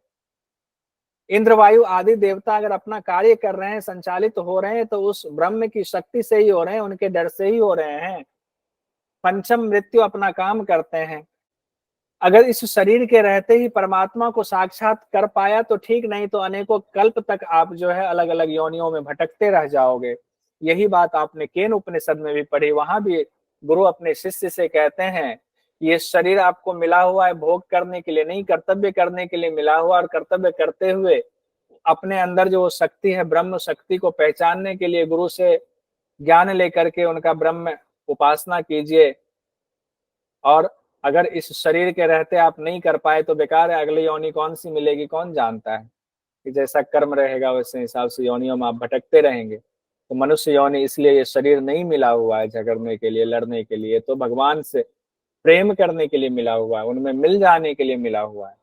इंद्र वायु आदि देवता अगर अपना कार्य कर रहे हैं, संचालित हो रहे हैं, तो उस ब्रह्म की शक्ति से ही हो रहे हैं, उनके डर से ही हो रहे हैं। पंचम मृत्यु अपना काम करते हैं। अगर इस शरीर के रहते ही परमात्मा को साक्षात कर पाया तो ठीक, नहीं तो अनेकों कल्प तक आप जो है अलग अलग योनियों में भटकते रह जाओगे। यही बात आपने केन उपनिषद में भी पढ़ी। वहां भी गुरु अपने शिष्य से कहते हैं, ये शरीर आपको मिला हुआ है भोग करने के लिए नहीं, कर्तव्य करने के लिए मिला हुआ, और कर्तव्य करते हुए अपने अंदर जो शक्ति है ब्रह्म शक्ति को पहचानने के लिए गुरु से ज्ञान लेकर के उनका ब्रह्म उपासना कीजिए। और अगर इस शरीर के रहते आप नहीं कर पाए तो बेकार है, अगली योनि कौन सी मिलेगी कौन जानता है, कि जैसा कर्म रहेगा वैसे हिसाब से योनियों में आप भटकते रहेंगे। तो मनुष्य योनि इसलिए ये शरीर नहीं मिला हुआ है झगड़ने के लिए, लड़ने के लिए, तो भगवान से प्रेम करने के लिए मिला हुआ है, उनमें मिल जाने के लिए मिला हुआ है।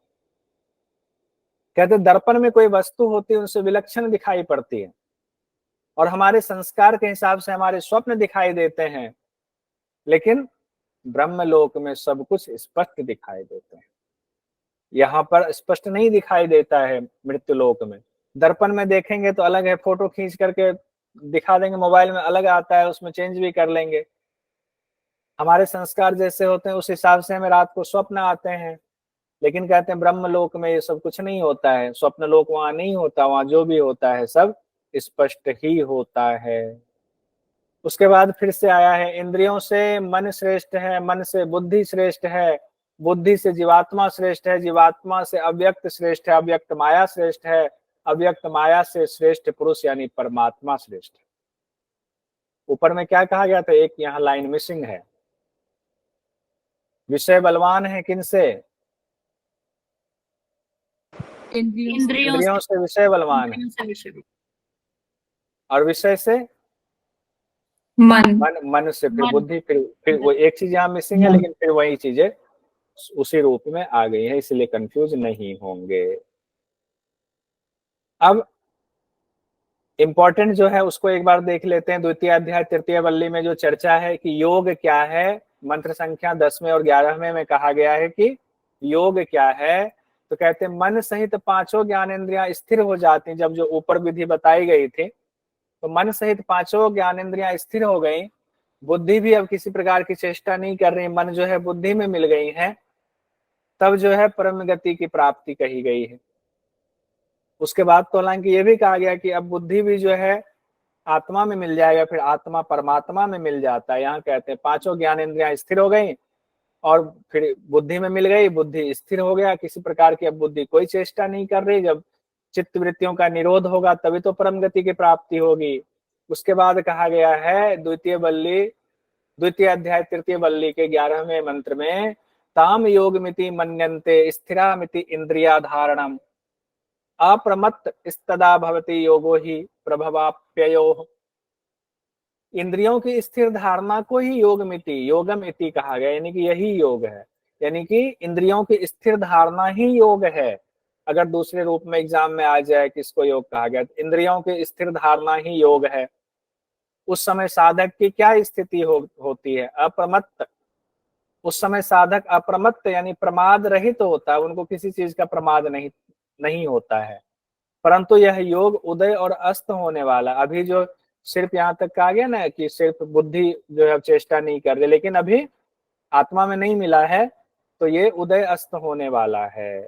कहते दर्पण में कोई वस्तु होती है उनसे विलक्षण दिखाई पड़ती है, और हमारे संस्कार के हिसाब से हमारे स्वप्न दिखाई देते हैं, लेकिन ब्रह्मलोक में सब कुछ स्पष्ट दिखाई देते हैं। यहाँ पर स्पष्ट नहीं दिखाई देता है मृत्यु लोक में। दर्पण में देखेंगे तो अलग है, फोटो खींच करके दिखा देंगे, मोबाइल में अलग आता है, उसमें चेंज भी कर लेंगे। हमारे संस्कार जैसे होते हैं उस हिसाब से हमें रात को स्वप्न आते हैं। लेकिन कहते हैं ब्रह्म लोक में ये सब कुछ नहीं होता है, स्वप्न लोक वहां नहीं होता, वहां जो भी होता है सब स्पष्ट ही होता है। उसके बाद फिर से आया है, इंद्रियों से मन श्रेष्ठ है, मन से बुद्धि श्रेष्ठ है, बुद्धि से जीवात्मा श्रेष्ठ है, जीवात्मा से अव्यक्त श्रेष्ठ है, अव्यक्त माया श्रेष्ठ है, अव्यक्त माया से श्रेष्ठ पुरुष यानी परमात्मा श्रेष्ठ है। ऊपर में क्या कहा गया था, एक यहाँ लाइन मिसिंग है, विषय बलवान है किनसे, इंद्रियों से विषय बलवान है, और विषय से मन से फिर बुद्धि, फिर वो एक चीज यहाँ मिसिंग है, लेकिन फिर वही चीजें उसी रूप में आ गई है, इसलिए कंफ्यूज नहीं होंगे। अब इंपॉर्टेंट जो है उसको एक बार देख लेते हैं। द्वितीय अध्याय तृतीय वल्ली में जो चर्चा है कि योग क्या है, मंत्र संख्या 10वें और 11वें में कहा गया है कि योग क्या है। तो कहते हैं मन सहित पांचों ज्ञानेंद्रियां स्थिर हो जाती, जब जो ऊपर विधि बताई गई थी, तो मन सहित पांचों ज्ञानेंद्रियां स्थिर हो गई, बुद्धि भी अब किसी प्रकार की चेष्टा नहीं कर रही, मन जो है बुद्धि में मिल गई है, तब जो है परम गति की प्राप्ति कही गई है। उसके बाद तो हालांकि ये भी कहा गया कि अब बुद्धि भी जो है आत्मा में मिल जाएगा, फिर आत्मा परमात्मा में मिल जाता है। यहाँ कहते हैं पांचों ज्ञानेंद्रियां स्थिर हो गई और फिर बुद्धि में मिल गई, बुद्धि स्थिर हो गया, किसी प्रकार की अब बुद्धि कोई चेष्टा नहीं कर रही। जब चित्त वृत्तियों का निरोध होगा तभी तो परम गति की प्राप्ति होगी। उसके बाद कहा गया है द्वितीय अध्याय तृतीय वल्ली के 11वें मंत्र में, ताम योग मिति मन्यन्ते स्थिरा मिति इंद्रिया धारणम अप्रमत्त स्तदा भवति योगो ही प्रभवाप्ययो। इंद्रियों की स्थिर धारणा को ही योगम इति कहा गया, यानी कि यही योग है, यानी कि इंद्रियों की स्थिर धारणा ही योग है। अगर दूसरे रूप में एग्जाम में आ जाए किसको योग कहा गया, तो इंद्रियों की स्थिर धारणा ही योग है। उस समय साधक की क्या स्थिति होती है, अप्रमत्त। उस समय साधक अप्रमत्त यानी प्रमाद रहित होता है, उनको किसी चीज का प्रमाद नहीं होता है। परंतु यह योग उदय और अस्त होने वाला, अभी जो सिर्फ यहाँ तक कहा गया ना कि सिर्फ बुद्धि जो है चेष्टा नहीं कर रही, लेकिन अभी आत्मा में नहीं मिला है, तो ये उदय अस्त होने वाला है।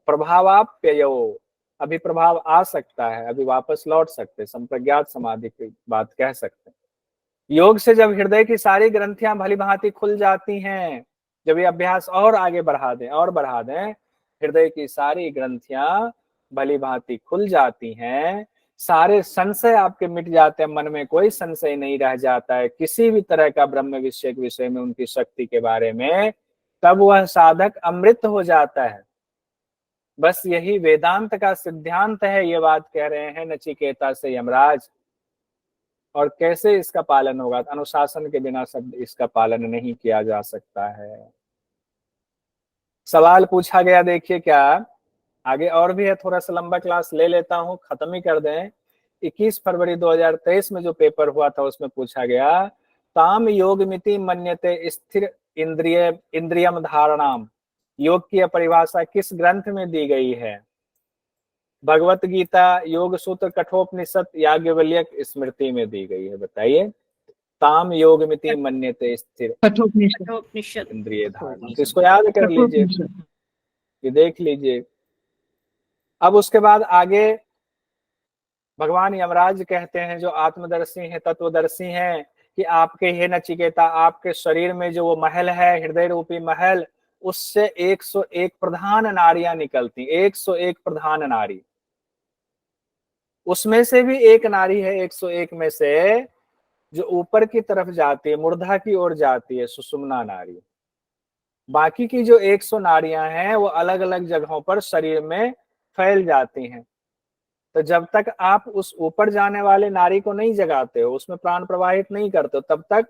प्रभावाप्ययो, अभी प्रभाव आ सकता है, अभी वापस लौट सकते, संप्रज्ञात समाधि की बात कह सकते हैं। योग से जब हृदय की सारी ग्रंथियां भली भांति खुल जाती हैं, जब ये अभ्यास और आगे बढ़ा दें, हृदय की सारी ग्रंथियां भली भांति खुल जाती हैं, सारे संशय आपके मिट जाते हैं, मन में कोई संशय नहीं रह जाता है किसी भी तरह का ब्रह्म विषय के विषय में, उनकी शक्ति के बारे में, तब वह साधक अमृत हो जाता है। बस यही वेदांत का सिद्धांत है, ये बात कह रहे हैं नचिकेता से यमराज। और कैसे इसका पालन होगा, अनुशासन के बिना सब इसका पालन नहीं किया जा सकता है। सवाल पूछा गया, देखिए क्या, आगे और भी है, थोड़ा सा लंबा क्लास ले लेता हूँ, खत्म ही कर दें। 21 फरवरी 2023 में जो पेपर हुआ था उसमें पूछा गया, ताम योग मिति मन्यते स्थिर इंद्रिय इंद्रियम धारणाम, योग की परिभाषा किस ग्रंथ में दी गई है? भगवत गीता, योग सूत्र, कठोपनिषद, याज्ञवल्क्य स्मृति में दी गई है। बताइए। ताम योग मिति मन्यते स्थिर कठोपनिषद। इंद्रिय धारणा। तो इसको याद कर लीजिए, ये देख लीजिए। अब उसके बाद आगे भगवान यमराज कहते हैं, जो आत्मदर्शी हैं, तत्वदर्शी हैं, कि आपके हे नचिकेता, आपके शरीर में जो वो महल है, हृदय रूपी महल, उससे 101 प्रधान नारियां निकलती, 101 प्रधान नारी। उसमें से भी एक नारी है 101 में से जो ऊपर की तरफ जाती है, मूर्धा की ओर जाती है, सुषुम्ना नारी। बाकी की जो 100 नारियां हैं वो अलग अलग जगहों पर शरीर में फैल जाती हैं। तो जब तक आप उस ऊपर जाने वाले नारी को नहीं जगाते हो, उसमें प्राण प्रवाहित नहीं करते हो, तब तक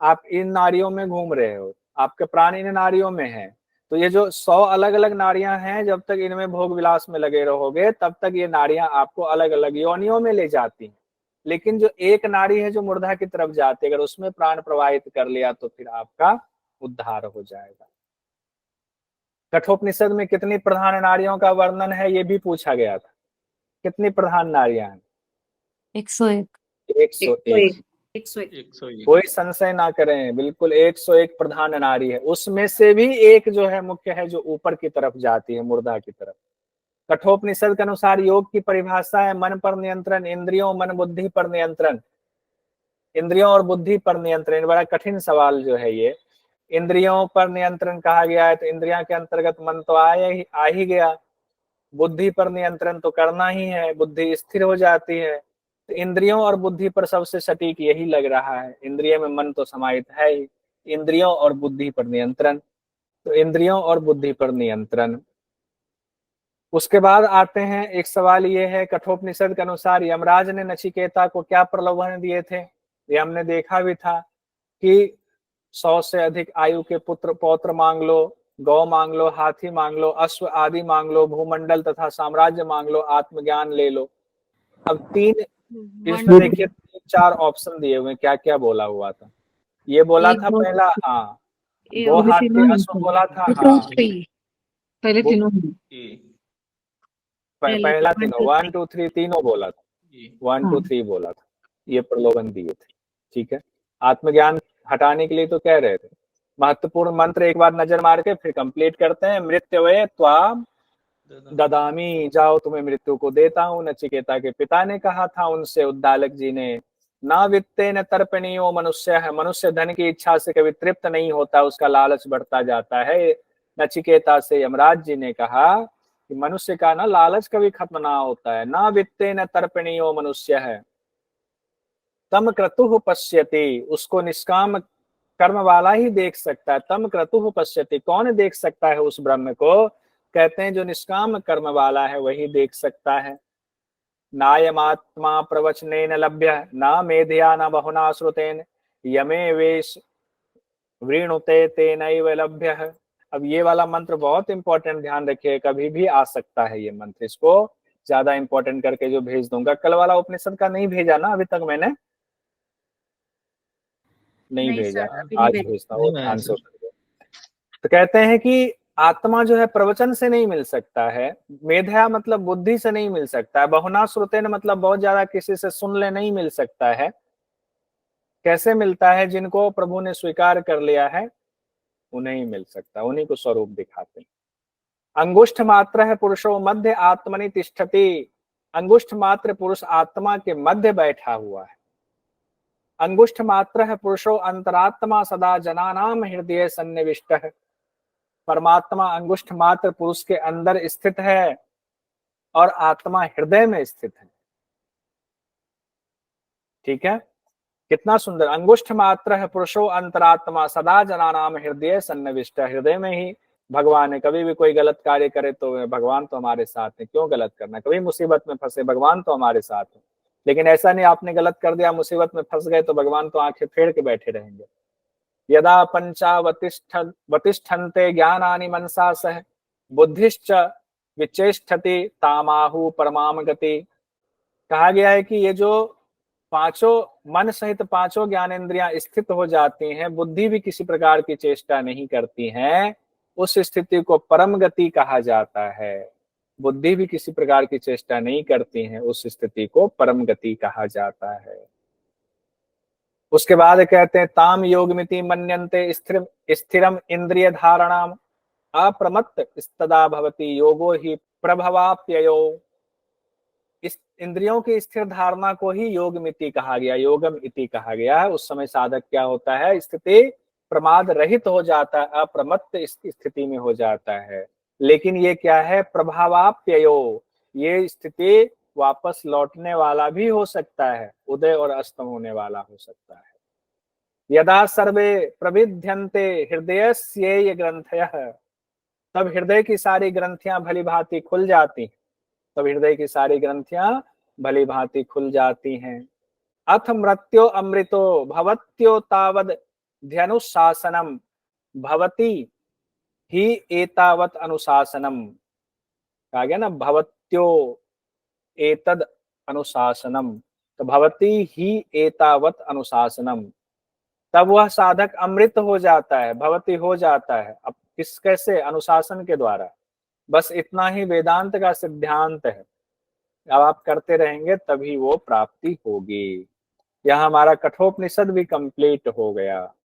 आप इन नारियों में घूम रहे हो, आपके प्राण इन नारियों में है। तो ये जो 100 अलग अलग नारियां हैं, जब तक इनमें भोग विलास में लगे रहोगे, तब तक ये नारियां आपको अलग अलग योनियों में ले जाती हैं। लेकिन जो एक नारी है जो मूर्धा की तरफ जाती है, अगर उसमें प्राण प्रवाहित कर लिया तो फिर आपका उद्धार हो जाएगा। कठोपनिषद में कितनी प्रधान नारियों का वर्णन है ये भी पूछा गया था। कितनी प्रधान नारियां हैं? 101। 101। 101। कोई संशय ना करें, बिल्कुल 101 प्रधान नारी है। उसमें से भी एक जो है मुख्य है, जो ऊपर की तरफ जाती है, मूर्धा की तरफ। कठोपनिषद के अनुसार योग की परिभाषा है मन पर नियंत्रण, इंद्रियों मन बुद्धि पर नियंत्रण। इंद्रियों और बुद्धि पर नियंत्रण, बड़ा कठिन सवाल जो है ये। इंद्रियों पर नियंत्रण कहा गया है तो इंद्रियां के अंतर्गत मन तो आ ही गया। बुद्धि पर नियंत्रण तो करना ही है, बुद्धि स्थिर हो जाती है। तो इंद्रियों और बुद्धि पर सबसे सटीक यही लग रहा है। इंद्रिय में मन तो समाहित है ही, इंद्रियों और बुद्धि पर नियंत्रण। तो इंद्रियों और बुद्धि पर नियंत्रण। उसके बाद आते हैं, एक सवाल ये है, कठोपनिषद के अनुसार यमराज ने नचिकेता को क्या प्रलोभन दिए थे? ये हमने देखा भी था कि 100 से अधिक आयु के पुत्र पौत्र मांग लो, गौ मांग लो, हाथी मांग लो, अश्व आदि मांग लो, भूमंडल तथा साम्राज्य मांग लो, आत्मज्ञान ले लो। अब इसमें देखिए 4 ऑप्शन दिए हुए, क्या क्या बोला हुआ था? ये बोला था पहला, हाँ, गौ हाथी अश्व बोला था, हाँ, पहले तीनों पहला तीनों 1 2 3 तीनों बोला था, 1 2 3 बोला था, ये प्रलोभन दिए थे। ठीक है, आत्मज्ञान हटाने के लिए तो कह रहे थे। महत्वपूर्ण मंत्र एक बार नजर मार के फिर कंप्लीट करते हैं। मृत्युवे त्वाम ददामी, जाओ तुम्हें मृत्यु को देता हूं, नचिकेता के पिता ने कहा था उनसे, उद्दालक जी ने। ना वित्ते न तर्पणीयो मनुष्य है, मनुष्य धन की इच्छा से कभी तृप्त नहीं होता, उसका लालच बढ़ता जाता है। नचिकेता से यमराज जी ने कहा कि मनुष्य का ना लालच कभी खत्म ना होता है। ना वित्ते न तर्पणीयो मनुष्य है, तम क्रतुः पश्यति, उसको निष्काम कर्म वाला ही देख सकता है। तम क्रतुः पश्यति, कौन देख सकता है उस ब्रह्म को? कहते हैं जो निष्काम कर्म वाला है वही देख सकता है। नायमात्मा प्रवचनेन लभ्य, ना मेधया न बहुना श्रुतेन, यमे वेश वृणुते तेनैव लभ्य। अब ये वाला मंत्र बहुत इंपॉर्टेंट, ध्यान रखिए, कभी भी आ सकता है ये मंत्र। इसको ज्यादा इंपॉर्टेंट करके जो भेज दूंगा। कल वाला उपनिषद का नहीं भेजा ना अभी तक मैंने? नहीं भेजा, आज भेजता हूँ, ध्यान से। तो कहते हैं कि आत्मा जो है प्रवचन से नहीं मिल सकता है, मेधा मतलब बुद्धि से नहीं मिल सकता है, बहुना श्रुतेन मतलब बहुत ज्यादा किसी से सुन ले नहीं मिल सकता है। कैसे मिलता है? जिनको प्रभु ने स्वीकार कर लिया है उन्हें ही मिल सकता, उन्हीं को स्वरूप दिखाते हैं। अंगुष्ठ मात्र है पुरुषो मध्य आत्मनि तिष्ठति, अंगुष्ठ मात्र पुरुष आत्मा के मध्य बैठा हुआ है। अंगुष्ठ मात्र है पुरुषो अंतरात्मा सदा जनानाम हृदय सन्निविष्ट है, परमात्मा अंगुष्ठ मात्र पुरुष के अंदर स्थित है और आत्मा हृदय में स्थित है। ठीक है, कितना सुंदर। अंगुष्ठ मात्र है पुरुषो अंतरात्मा सदा जनानाम हृदय सन्निविष्ट, हृदय में ही भगवान है। कभी भी कोई गलत कार्य करे तो भगवान तो हमारे साथ है, क्यों गलत करना? कभी मुसीबत में फंसे भगवान तो हमारे साथ है। लेकिन ऐसा नहीं आपने गलत कर दिया, मुसीबत में फंस गए तो भगवान तो आंखें फेर के बैठे रहेंगे। यदा पंचावतिष्ठन्ते ज्ञानानि मनसा सह बुद्धिश्च विचेष्टति तामाहु परमाम गति। कहा गया है कि ये जो पांचों मन सहित पांचों ज्ञानेंद्रियां स्थित हो जाती हैं, बुद्धि भी किसी प्रकार की चेष्टा नहीं करती हैं, उस स्थिति को परम गति कहा जाता है। बुद्धि भी किसी प्रकार की चेष्टा नहीं करती हैं, उस स्थिति को परम गति कहा जाता है। उसके बाद कहते हैं ताम योगमिति मन्यन्ते स्थिरम इंद्रिय धारणाम अप्रमत्त स्तदा भवति योगो ही प्रभवाप्ययो। इस इंद्रियों की स्थिर धारणा को ही योग मिति कहा गया, योगम इति कहा गया है। उस समय साधक क्या होता है, स्थिति प्रमाद रहित हो जाता है, अप्रमत्त स्थिति में हो जाता है। लेकिन ये क्या है, प्रभावाप्ययो, ये स्थिति वापस लौटने वाला भी हो सकता है, उदय और अस्त होने वाला हो सकता है। यदा सर्वे प्रविध्यन्ते हृदयस्येय ग्रंथयः, तब हृदय की सारी ग्रंथियां भली भांति खुल जाती हैं, तब हृदय की सारी ग्रंथियां भली भांति खुल जाती हैं। अथ मृत्यो अमृतो भवत्यो तावद ध्यनुशासनम भवति ही एतावत अनुशासनम। कहा गया ना, भवत्यो एतद अनुशासनम, तो भवति ही एतावत अनुशासनम, तब वह साधक अमृत हो जाता है, भवति हो जाता है। अब किस कैसे, अनुशासन के द्वारा। बस इतना ही वेदांत का सिद्धांत है। अब आप करते रहेंगे तभी वो प्राप्ति होगी। यह हमारा कठोपनिषद भी कंप्लीट हो गया।